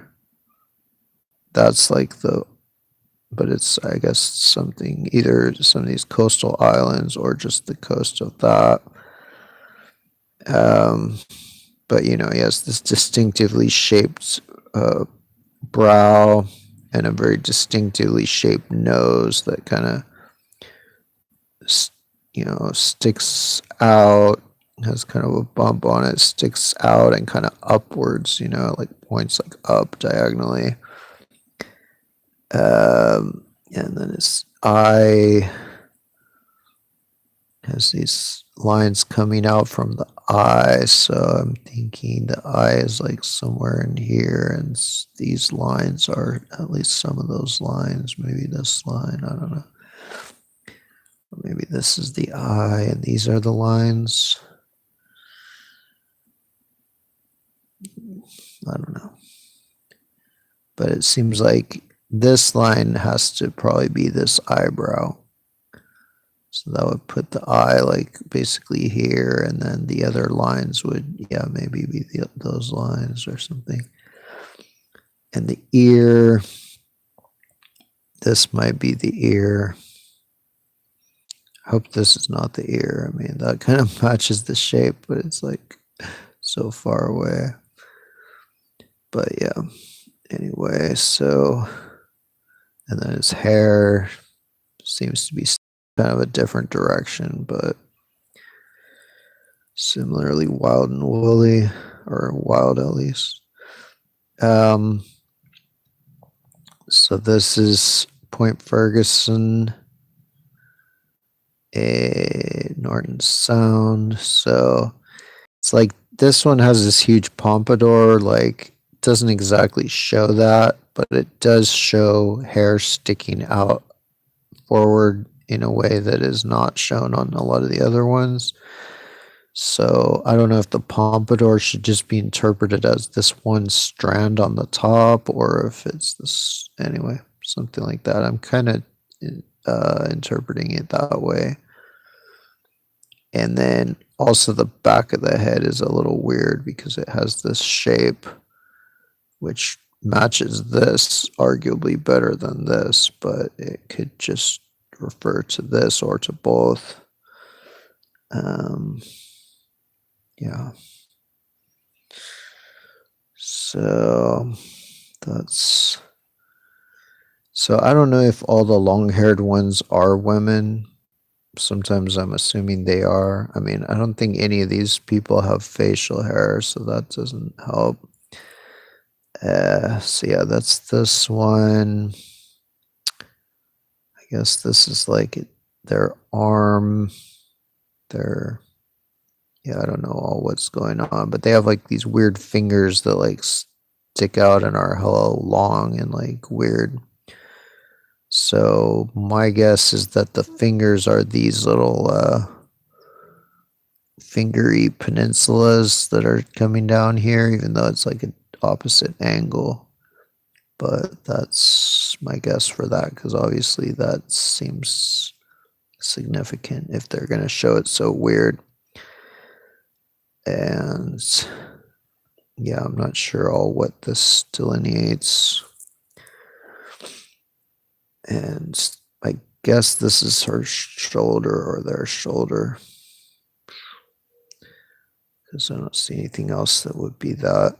That's like but it's, I guess, something, either some of these coastal islands or just the coast of that. But, you know, he has this distinctively shaped brow and a very distinctively shaped nose that kind of, you know, sticks out, has kind of a bump on it, sticks out and kind of upwards, you know, like points like up diagonally. And then his eye has these lines coming out from the eye, so I'm thinking the eye is like somewhere in here, and these lines are at least some of those lines. Maybe this line, I don't know. Or maybe this is the eye and these are the lines. I don't know. But it seems like this line has to probably be this eyebrow. So that would put the eye like basically here, and then the other lines would, yeah, maybe be those lines or something. And the ear, this might be the ear. I hope this is not the ear. I mean, that kind of matches the shape, but it's like so far away. But yeah, anyway, so, and then his hair seems to be kind of a different direction, but similarly wild and woolly, or wild at least. So this is Point Ferguson, Norton Sound. So it's like this one has this huge pompadour, like doesn't exactly show that, but it does show hair sticking out forward in a way that is not shown on a lot of the other ones. So I don't know if the pompadour should just be interpreted as this one strand on the top, or if it's this, anyway, something like that. I'm kind of interpreting it that way. And then also the back of the head is a little weird because it has this shape which matches this arguably better than this, but it could just refer to this or to both. Yeah. So that's, so I don't know if all the long-haired ones are women. Sometimes I'm assuming they are. I mean, I don't think any of these people have facial hair, so that doesn't help. So yeah, that's this one. I guess this is like their arm, their, yeah, I don't know all what's going on, but they have like these weird fingers that like stick out and are hella long and like weird. So my guess is that the fingers are these little fingery peninsulas that are coming down here, even though it's like an opposite angle. But that's my guess for that, because obviously that seems significant if they're going to show it so weird. And yeah, I'm not sure all what this delineates. And I guess this is her shoulder or their shoulder, because I don't see anything else that would be that.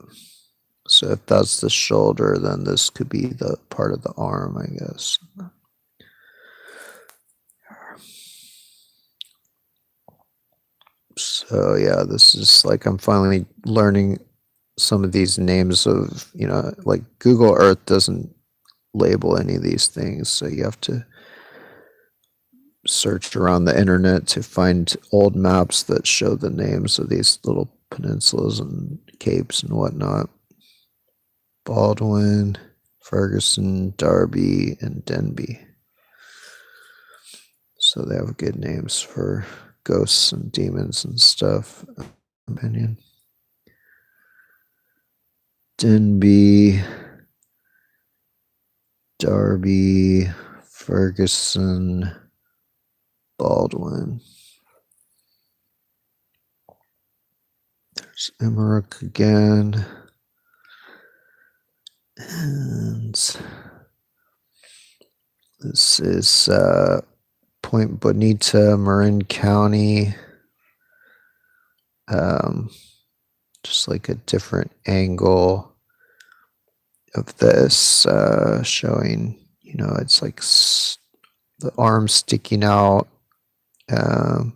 So if that's the shoulder, then this could be the part of the arm, I guess. So yeah, this is like, I'm finally learning some of these names of, you know, like Google Earth doesn't label any of these things, so you have to search around the internet to find old maps that show the names of these little peninsulas and capes and whatnot. Baldwin, Ferguson, Darby, and Denby. So they have good names for ghosts and demons and stuff. Opinion. Denby, Darby, Ferguson, Baldwin. There's Emmerich again. And this is Point Bonita, Marin County. Just like a different angle of this, showing, it's like the arm sticking out, the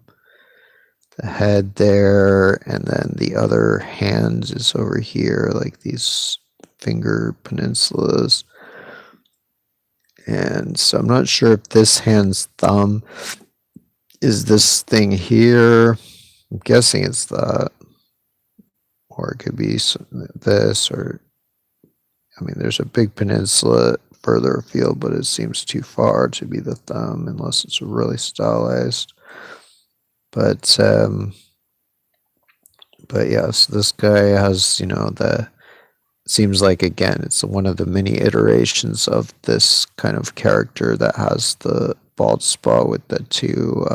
head there, and then the other hand is over here, like these finger peninsulas. And so I'm not sure if this hand's thumb is this thing here. I'm guessing it's that. Or it could be this, or, there's a big peninsula further afield, but it seems too far to be the thumb unless it's really stylized. But yes, this guy has, seems like, again, it's one of the many iterations of this kind of character that has the bald spot with the two,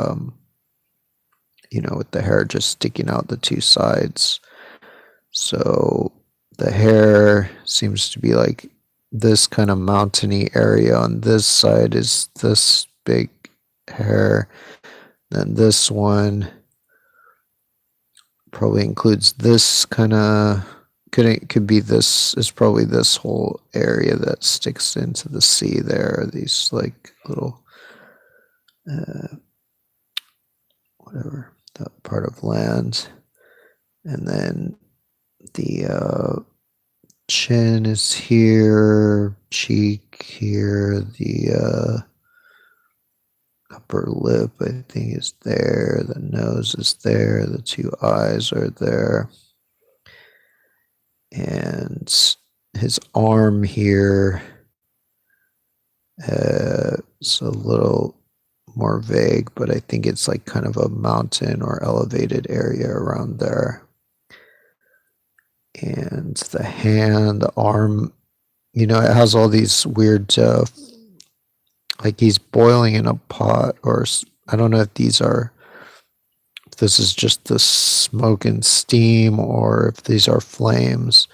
with the hair just sticking out the two sides. So the hair seems to be like this kind of mountainy area. On this side is this big hair. Then this one probably includes this kind of, could be this, is probably this whole area that sticks into the sea there. These like little, whatever, that part of land. And then the chin is here, cheek here, the upper lip, I think, is there, the nose is there, the two eyes are there, and his arm here is a little more vague, but I think it's like kind of a mountain or elevated area around there. And the hand, the arm, it has all these weird, like he's boiling in a pot, or I don't know if this is just the smoke and steam, or if these are flames,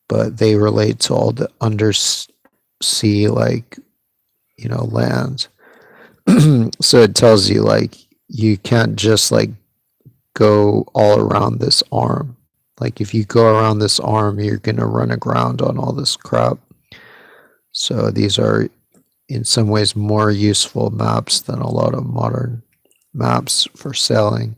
but they relate to all the undersea, like, land. So it tells you, like, you can't just like go all around this arm. Like if you go around this arm, you're going to run aground on all this crap. So these are in some ways more useful maps than a lot of modern maps for sailing.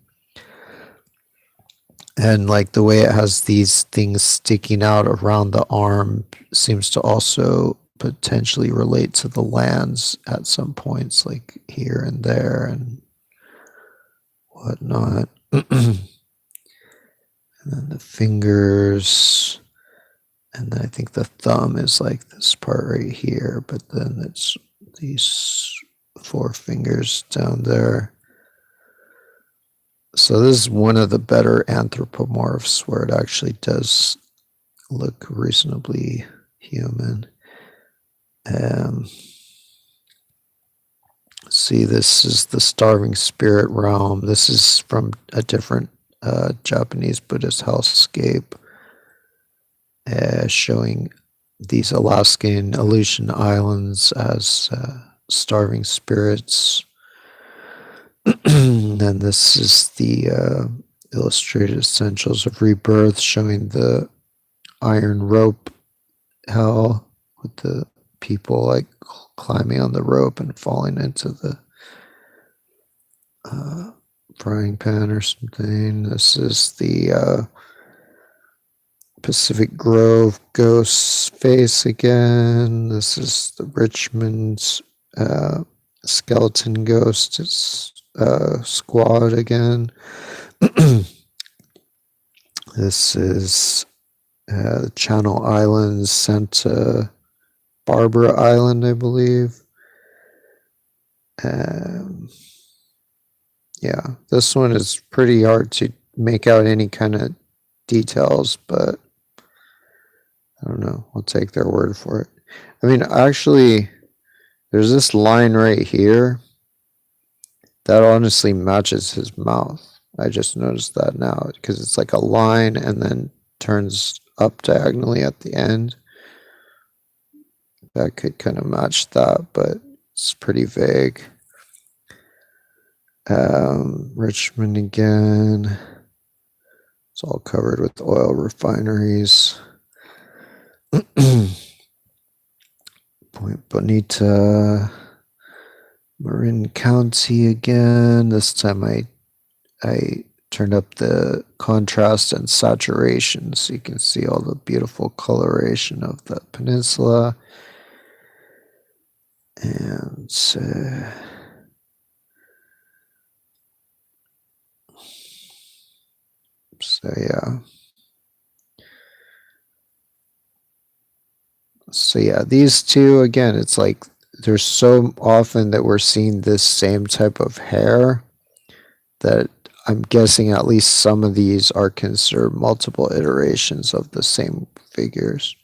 And like the way it has these things sticking out around the arm seems to also potentially relate to the lands at some points, like here and there and whatnot. And then the fingers, and then I think the thumb is like this part right here, but then it's these 4 fingers down there. So this is one of the better anthropomorphs where it actually does look reasonably human. See, this is the starving spirit realm. This is from a different Japanese Buddhist hellscape, showing these Alaskan Aleutian Islands as starving spirits. And this is the illustrated essentials of rebirth, showing the iron rope hell with the people like climbing on the rope and falling into the frying pan or something. This is the Pacific Grove ghost's face again. This is the Richmond's skeleton ghost squad again. This is the Channel Islands, Santa Barbara Island, I believe. Um, yeah, this one is pretty hard to make out any kind of details, but I don't know. I'll take their word for it. I mean, actually, there's this line right here that honestly matches his mouth. I just noticed that now because it's like a line and then turns up diagonally at the end. That could kind of match that, but it's pretty vague. Richmond again. It's all covered with oil refineries. Point Bonita, Marin County again. This time I turned up the contrast and saturation so you can see all the beautiful coloration of the peninsula. And so yeah. So yeah, these two, again, it's like there's so often that we're seeing this same type of hair that I'm guessing at least some of these are considered multiple iterations of the same figures.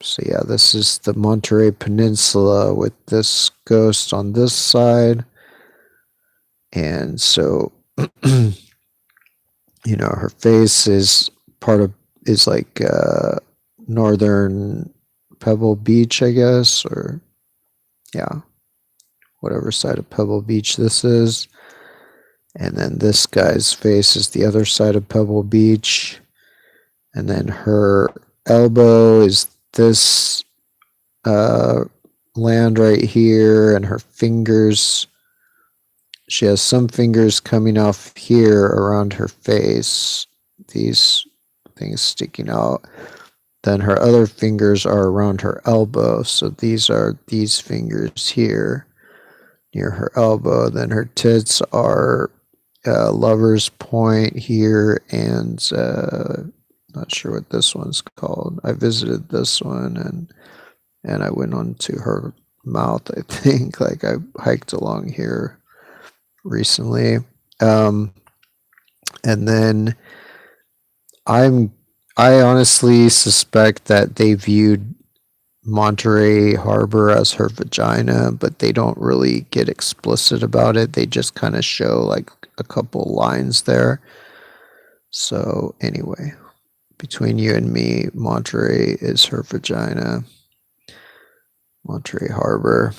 So yeah, this is the Monterey Peninsula with this ghost on this side. And so, you know, her face is like northern Pebble Beach, I guess, or yeah, whatever side of Pebble Beach this is. And then this guy's face is the other side of Pebble Beach. And then her elbow is this land right here, and her fingers, she has some fingers coming off here around her face, these things sticking out. Then her other fingers are around her elbow, so these are these fingers here near her elbow. Then her tits are lover's point here, and not sure what this one's called. I visited this one, and I went on to her mouth, I think. Like I hiked along here recently. And then I honestly suspect that they viewed Monterey Harbor as her vagina, but they don't really get explicit about it. They just kind of show like a couple lines there. So anyway, between you and me, Monterey is her vagina. Monterey Harbor.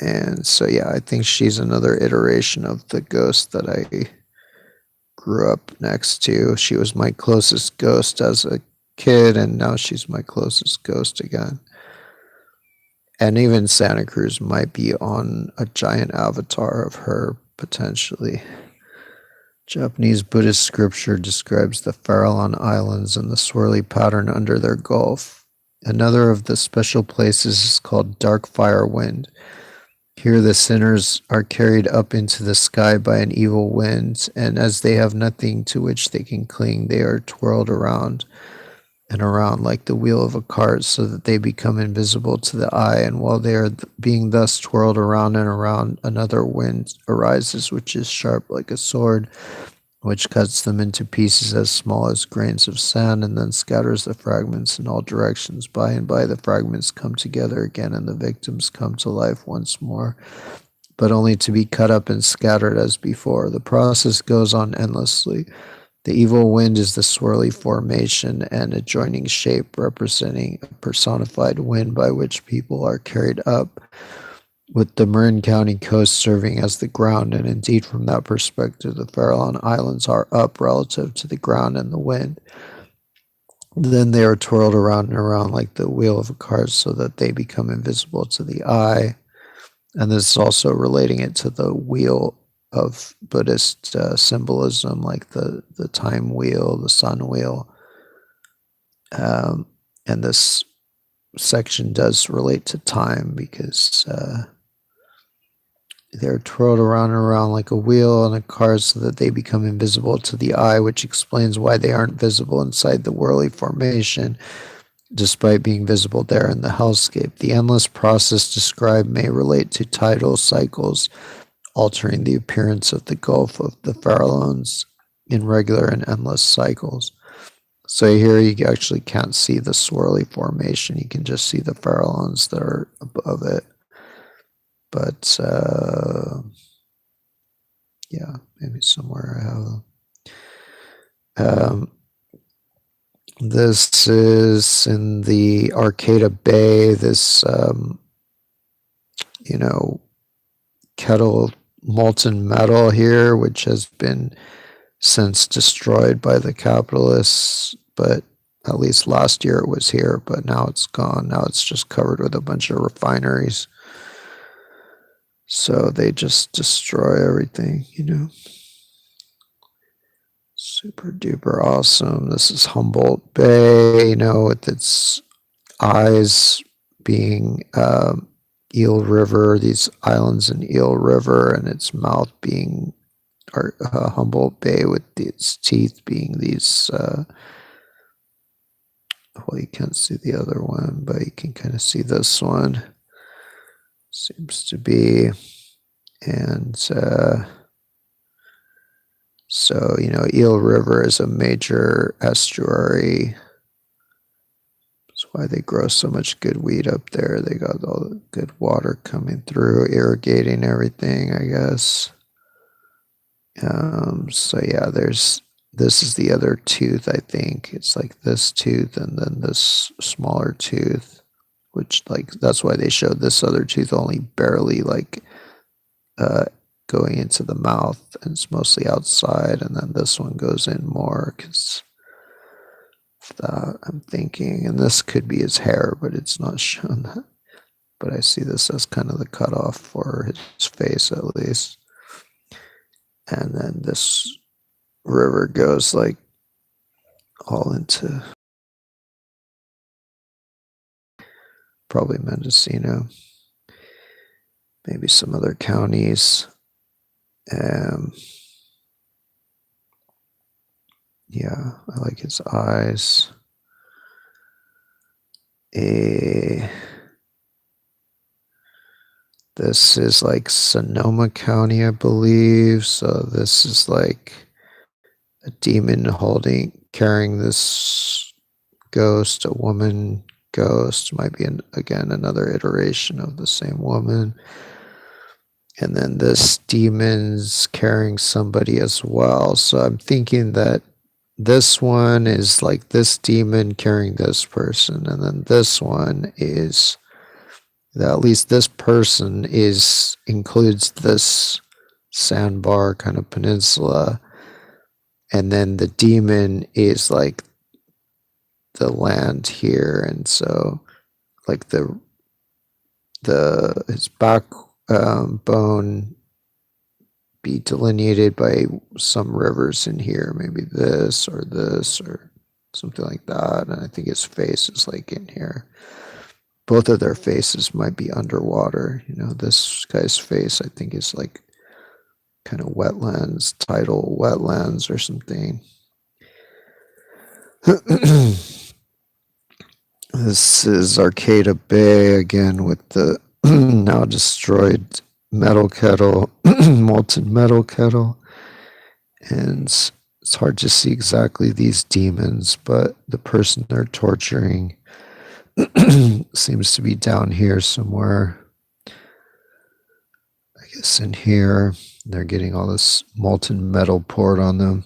And so yeah, I think she's another iteration of the ghost that I grew up next to. She was my closest ghost as a kid, and now she's my closest ghost again. And even Santa Cruz might be on a giant avatar of her potentially. Japanese Buddhist scripture describes the Farallon Islands and the swirly pattern under their gulf. Another of the special places is called Dark Fire Wind. Here the sinners are carried up into the sky by an evil wind, and as they have nothing to which they can cling, they are twirled around and around like the wheel of a cart, so that they become invisible to the eye. And while they are being thus twirled around and around, another wind arises, which is sharp like a sword, which cuts them into pieces as small as grains of sand, and then scatters the fragments in all directions. By and by the fragments come together again, and the victims come to life once more, but only to be cut up and scattered as before. The process goes on endlessly. The evil wind is the swirly formation and adjoining shape, representing a personified wind by which people are carried up, with the Marin County coast serving as the ground. And indeed, from that perspective, the Farallon Islands are up relative to the ground and the wind. Then they are twirled around and around like the wheel of a cart, so that they become invisible to the eye. And this is also relating it to the wheel of Buddhist symbolism, like the time wheel, the sun wheel. And this section does relate to time because they're twirled around and around like a wheel on a car so that they become invisible to the eye, which explains why they aren't visible inside the whirly formation, despite being visible there in the hellscape. The endless process described may relate to tidal cycles, altering the appearance of the Gulf of the Farallones in regular and endless cycles. So here you actually can't see the swirly formation. You can just see the Farallones that are above it. But yeah, maybe somewhere I have them. This is in the Arcata Bay, this, kettle molten metal here, which has been since destroyed by the capitalists, but at least last year it was here, but now it's gone. Now it's just covered with a bunch of refineries. So they just destroy everything, Super duper awesome. This is Humboldt Bay, with its eyes being Eel River, these islands in Eel River, and its mouth being Humboldt Bay with its teeth being these. Well, you can't see the other one, but you can kind of see this one. Seems to be. And so, Eel River is a major estuary. That's why they grow so much good wheat up there. They got all the good water coming through, irrigating everything, I guess. So yeah, this is the other tooth, I think. It's like this tooth and then this smaller tooth, which that's why they showed this other tooth only barely going into the mouth, and it's mostly outside, and then this one goes in more because that I'm thinking, and this could be his hair, but it's not shown that. But I see this as kind of the cutoff for his face at least. And then this river goes all into probably Mendocino, maybe some other counties. Yeah, I like his eyes. This is Sonoma County, I believe. So this is a demon carrying this ghost, a woman ghost. Might be again another iteration of the same woman. And then this demon's carrying somebody as well. So I'm thinking that this one is this demon carrying this person, and then this one is that at least this person includes this sandbar kind of peninsula, and then the demon is the land here, and so his backbone be delineated by some rivers in here, maybe this or something like that. And I think his face is in here. Both of their faces might be underwater. This guy's face, I think, is kind of wetlands, tidal wetlands or something. This is Arcata Bay again with the now destroyed metal kettle, molten metal kettle. And it's hard to see exactly these demons, but the person they're torturing seems to be down here somewhere. I guess in here. They're getting all this molten metal poured on them.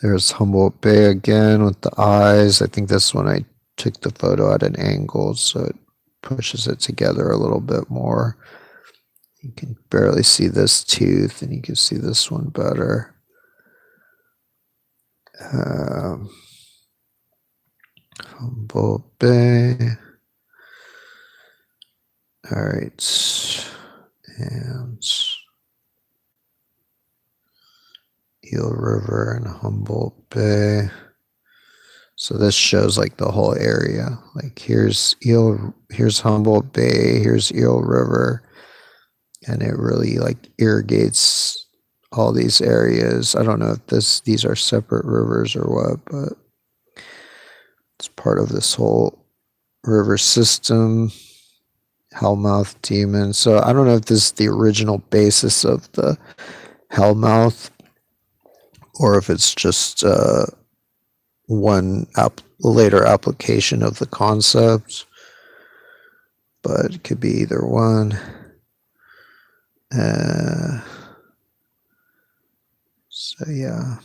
There's Humboldt Bay again with the eyes. I think this one I took the photo at an angle, so it pushes it together a little bit more. You can barely see this tooth, and you can see this one better. Humboldt Bay. All right. And Eel River and Humboldt Bay. So this shows the whole area. Here's Humboldt Bay, here's Eel River. and it really like irrigates all these areas. I don't know if these are separate rivers or what, but it's part of this whole river system. Hellmouth demon. So I don't know if this is the original basis of the Hellmouth or if it's just one later application of the concept, but it could be either one. So yeah,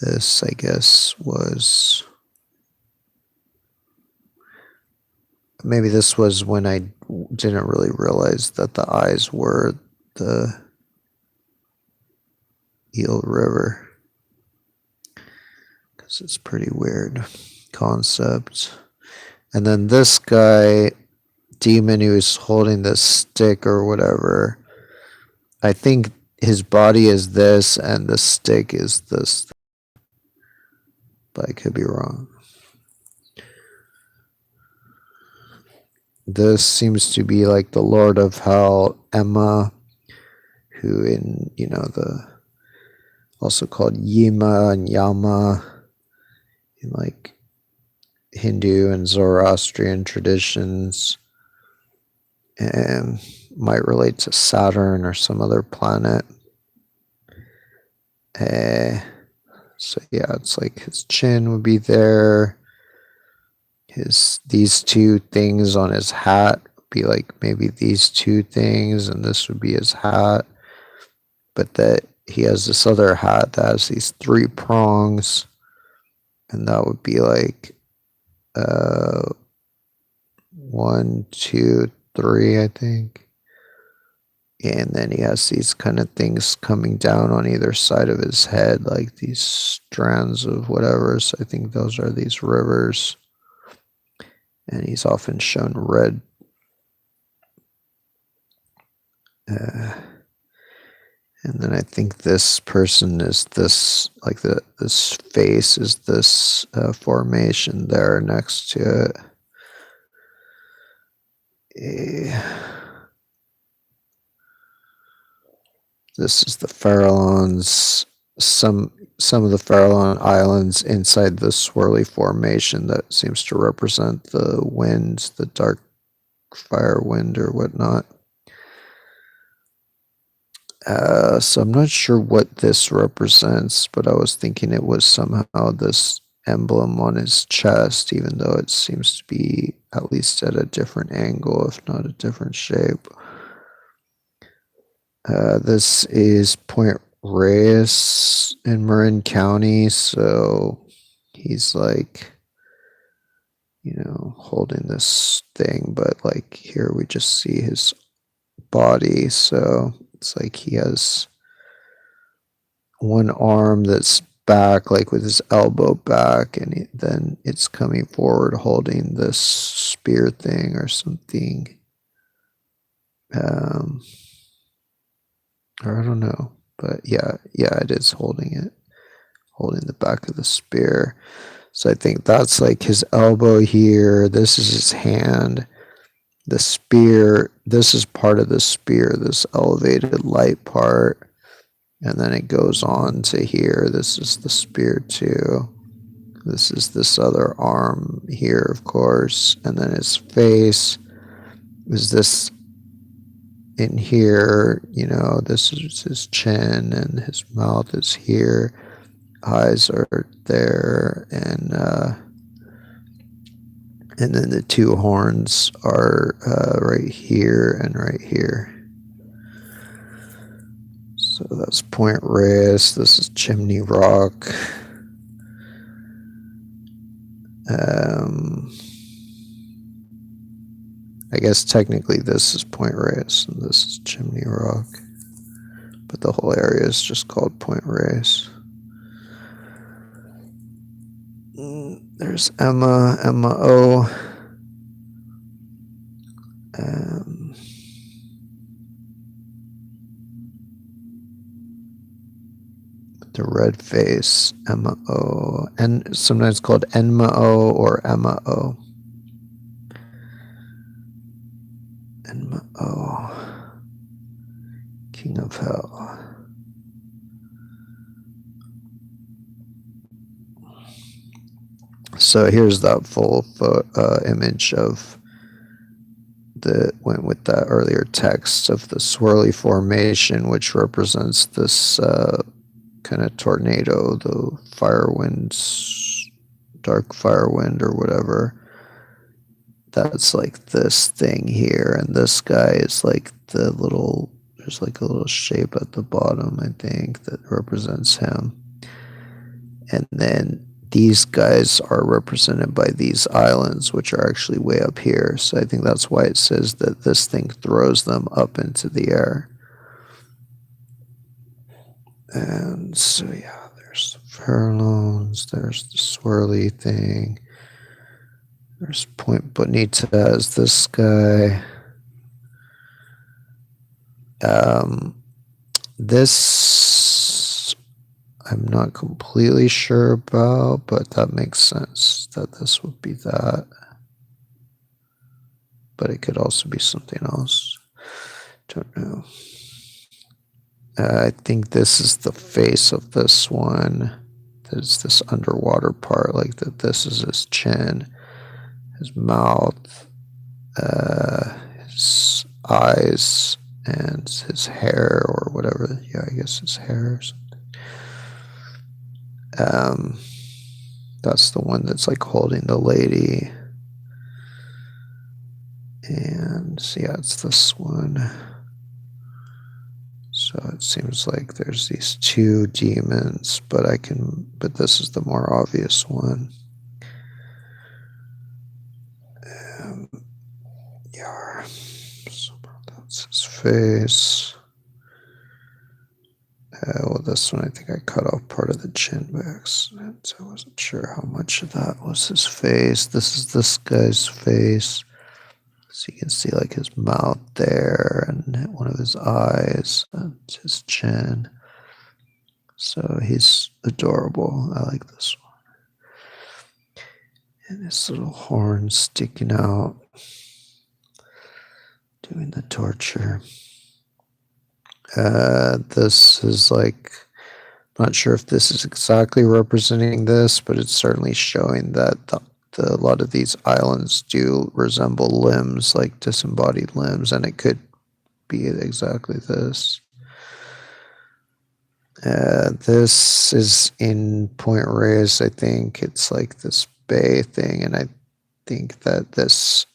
this I guess was, maybe this was when I didn't really realize that the eyes were the Eel River, because it's pretty weird concept. And then this guy, demon, who's holding this stick or whatever, I think his body is this and the stick is this, but I could be wrong. This seems to be like the Lord of Hell, Emma, who in, the also called Yima and Yama in like Hindu and Zoroastrian traditions, and might relate to Saturn or some other planet. So yeah, it's like his chin would be there. These two things on his hat would be like maybe these two things, and this would be his hat. But that he has this other hat that has these three prongs, and that would be like 1, 2, 3, I think. And then he has these kind of things coming down on either side of his head, like these strands of whatever. So I think those are these rivers. And he's often shown red. And then I think this person is this, like this face is this formation there next to it. This is the Farallons. Some of the Farallon islands inside the swirly formation that seems to represent the winds, the dark fire wind or whatnot. So I'm not sure what this represents, but I was thinking it was somehow this emblem on his chest, even though it seems to be at least at a different angle, if not a different shape. This is Point Reyes in Marin County, so he's like, holding this thing, but like here we just see his body, so it's like he has one arm that's back, like with his elbow back, and then it's coming forward holding this spear thing or something. Or I don't know, but yeah, it is holding the back of the spear. So I think that's like his elbow here. This is his hand. The spear, this is part of the spear, this elevated light part. And then it goes on to here. This is the spear too. This is this other arm here, of course. And then his face is this in here, this is his chin, and his mouth is here. Eyes are there, and then the two horns are right here and right here. So that's Point Reyes. This is Chimney Rock. I guess technically this is Point Reyes and this is Chimney Rock, but the whole area is just called Point Reyes. There's Emma O. The red face, Emma O, and sometimes called Enma O or Emma O. and King of Hell. So here's that full image of went with that earlier text of the swirly formation, which represents this kind of tornado, the fire winds, dark fire wind or whatever. That's like this thing here, and this guy is like there's like a little shape at the bottom, I think, that represents him. And then these guys are represented by these islands, which are actually way up here. So I think that's why it says that this thing throws them up into the air. And so, yeah, there's the furlongs, there's the swirly thing. There's Point Bonita as this guy. This I'm not completely sure about, but that makes sense that this would be that. But it could also be something else. Don't know. I think this is the face of this one. There's this underwater part, like that. This is his chin, his mouth, his eyes, and his hair or whatever. Yeah, I guess his hair or something. That's the one that's like holding the lady. And yeah, it's this one. So it seems like there's these two demons, but this is the more obvious one. Yeah, so that's his face. Well, this one I think I cut off part of the chin by accident. So I wasn't sure how much of that was his face. This is this guy's face. So you can see like his mouth there and one of his eyes and his chin. So he's adorable. I like this one. And his little horn sticking out, doing the torture. This is like, not sure if this is exactly representing this, but it's certainly showing that a lot of these islands do resemble limbs, like disembodied limbs, and it could be exactly this. This is in Point Reyes, I think. It's like this bay thing, and I think that this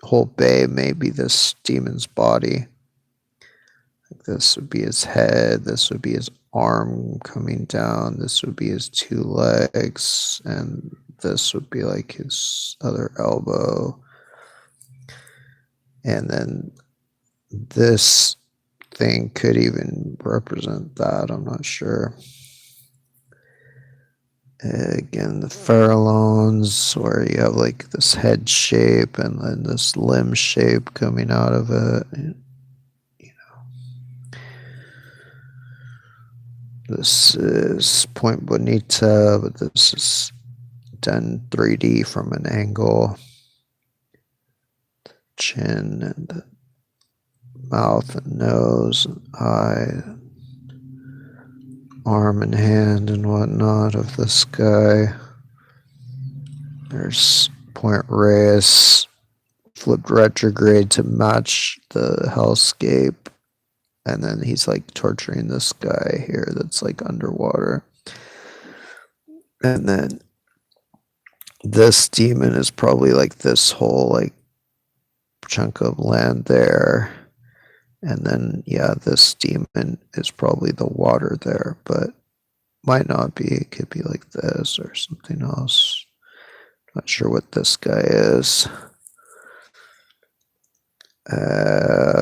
whole bay may be this demon's body. Like this would be his head, this would be his arm coming down, this would be his two legs, and this would be like his other elbow. And then this thing could even represent that, I'm not sure. Again, the furlongs, where you have like this head shape and then this limb shape coming out of it. You know, this is Point Bonita, but this is done 3D from an angle. Chin and the mouth and nose and eye, arm and hand and whatnot of this guy. There's Point Reyes flipped retrograde to match the Hellscape, and then he's like torturing this guy here that's like underwater. And then this demon is probably like this whole like chunk of land there. And then, yeah, this demon is probably the water there, but might not be. It could be like this or something else. Not sure what this guy is.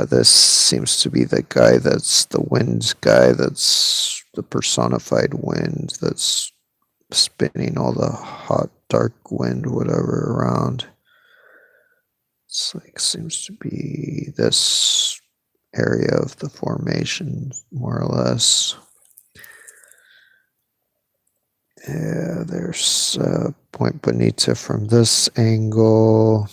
This seems to be the guy that's the wind guy, that's the personified wind that's spinning all the hot, dark wind, whatever, around. It's like, seems to be this area of the formation, more or less. Yeah, there's Point Bonita from this angle.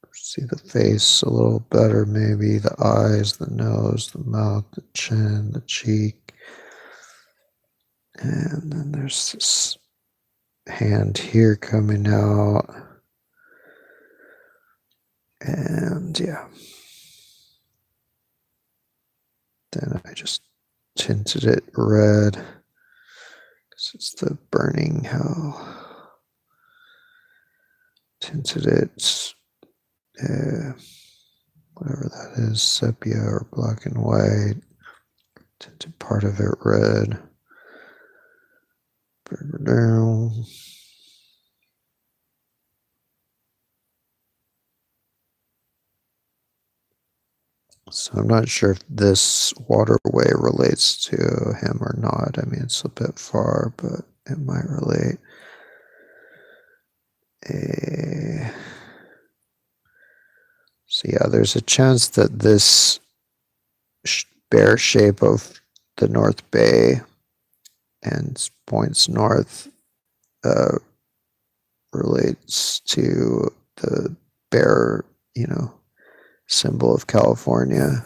There's see the face a little better, maybe the eyes, the nose, the mouth, the chin, the cheek. And then there's this hand here coming out. And yeah. Then I just tinted it red because it's the burning hell. Tinted it, whatever that is, sepia or black and white. Tinted part of it red. Bring it down. So I'm not sure if this waterway relates to him or not. I mean, it's a bit far, but it might relate. So yeah, there's a chance that this bear shape of the North Bay and points north relates to the bear, symbol of California.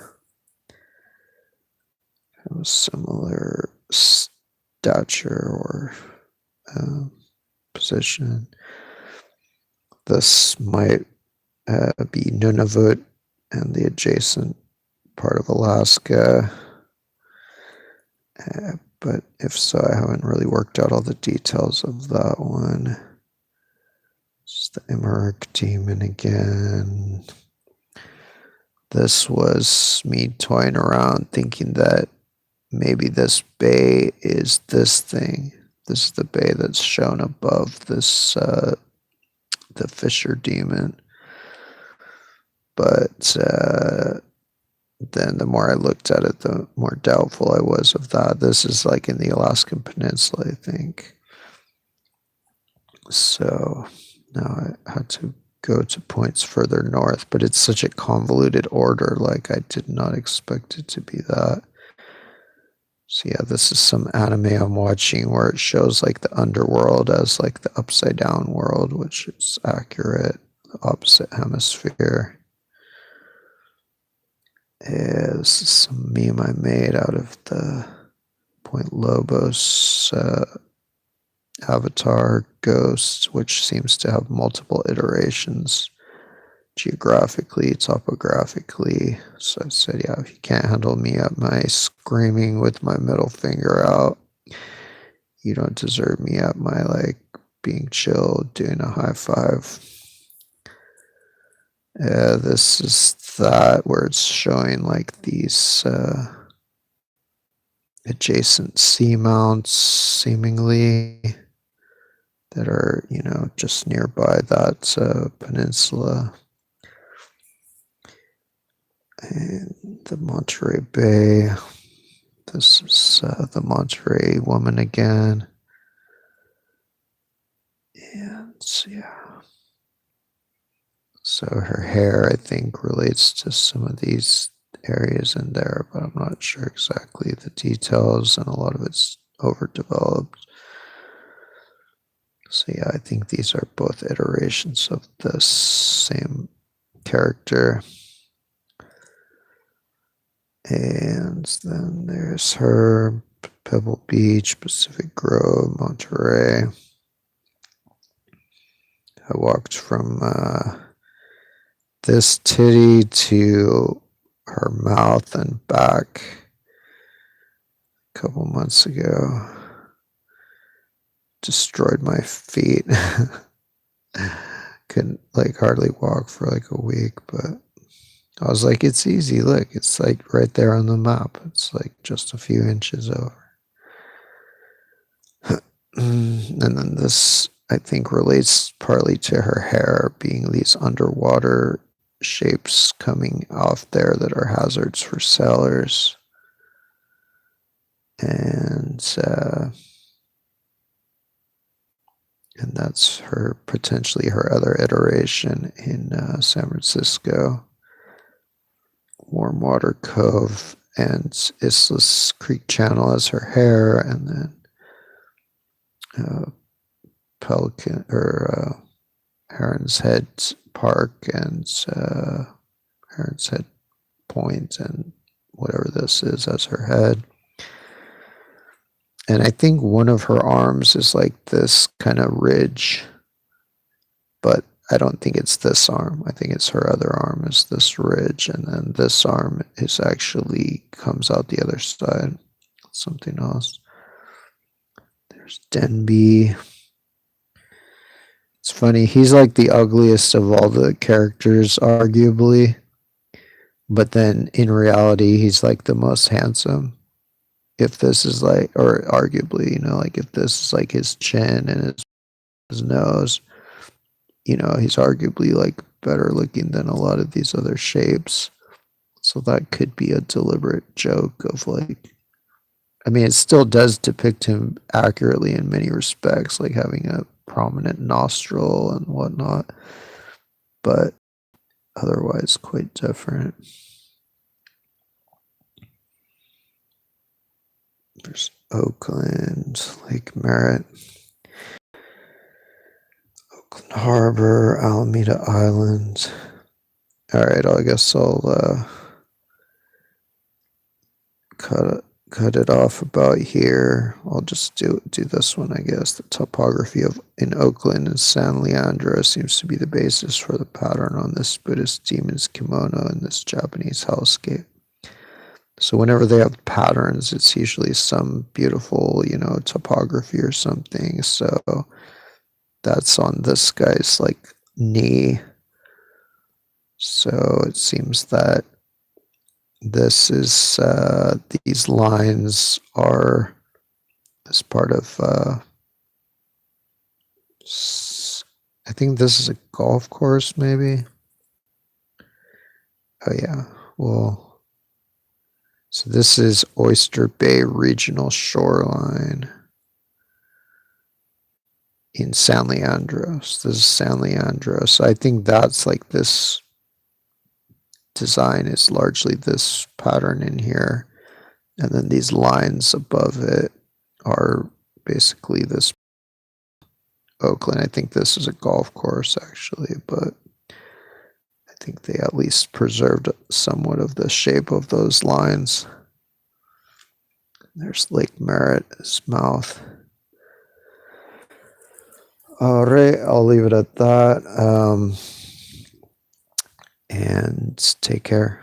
Have a similar stature or position. This might be Nunavut and the adjacent part of Alaska. But if so, I haven't really worked out all the details of that one. It's the Emmerich demon again. This was me toying around thinking that maybe this bay is this thing. This is the bay that's shown above this, the Fisher demon. But then the more I looked at it, the more doubtful I was of that. This is like in the Alaskan Peninsula, I think. So now I had to go to points further north, but it's such a convoluted order. Like I did not expect it to be that. So yeah, this is some anime I'm watching where it shows like the underworld as like the upside down world, which is accurate, the opposite hemisphere. Yeah, this is some meme I made out of the Point Lobos avatar ghost, which seems to have multiple iterations geographically, topographically. So I said, yeah, if you can't handle me at my screaming with my middle finger out, you don't deserve me at my like being chill, doing a high five. Yeah, this is that where it's showing like these adjacent seamounts seemingly that are, just nearby that peninsula. And the Monterey Bay. This is the Monterey woman again. And yeah. So her hair, I think, relates to some of these areas in there, but I'm not sure exactly the details, and a lot of it's overdeveloped. So yeah, I think these are both iterations of the same character. And then there's her, Pebble Beach, Pacific Grove, Monterey. I walked from this titty to her mouth and back a couple months ago. Destroyed my feet. Couldn't like hardly walk for like a week, but I was like, it's easy. Look, it's like right there on the map. It's like just a few inches over. And then this, I think, relates partly to her hair being these underwater shapes coming off there that are hazards for sailors. And that's her, potentially her other iteration in San Francisco. Warm Water Cove and Islas Creek Channel as her hair, and then pelican or heron's head Park and Heron's Head Point, and whatever this is as her head. And I think one of her arms is like this kind of ridge, but I don't think it's this arm. I think it's her other arm is this ridge, and then this arm is actually comes out the other side. Something else. There's Denby. It's funny, he's like the ugliest of all the characters, arguably. But then in reality, he's like the most handsome. If this is like, or arguably, like if this is like his chin and his nose, he's arguably like better looking than a lot of these other shapes. So that could be a deliberate joke of like, I mean, it still does depict him accurately in many respects, like having a prominent nostril and whatnot, but otherwise quite different. There's Oakland, Lake Merritt, Oakland Harbor, Alameda Island. All right, I guess I'll cut it off about here. I'll just do this one, I guess. The topography in Oakland and San Leandro seems to be the basis for the pattern on this Buddhist demon's kimono and this Japanese hellscape. So whenever they have patterns, it's usually some beautiful, topography or something. So that's on this guy's like knee. So it seems that this is these lines are as part of I think this is a golf course, maybe. Oh yeah, well, so this is Oyster Bay Regional Shoreline in San Leandro. So this is San Leandro. So I think that's like this design is largely this pattern in here. And then these lines above it are basically this Oakland. I think this is a golf course actually, but I think they at least preserved somewhat of the shape of those lines. There's Lake Merritt, his mouth. All right, I'll leave it at that. And take care.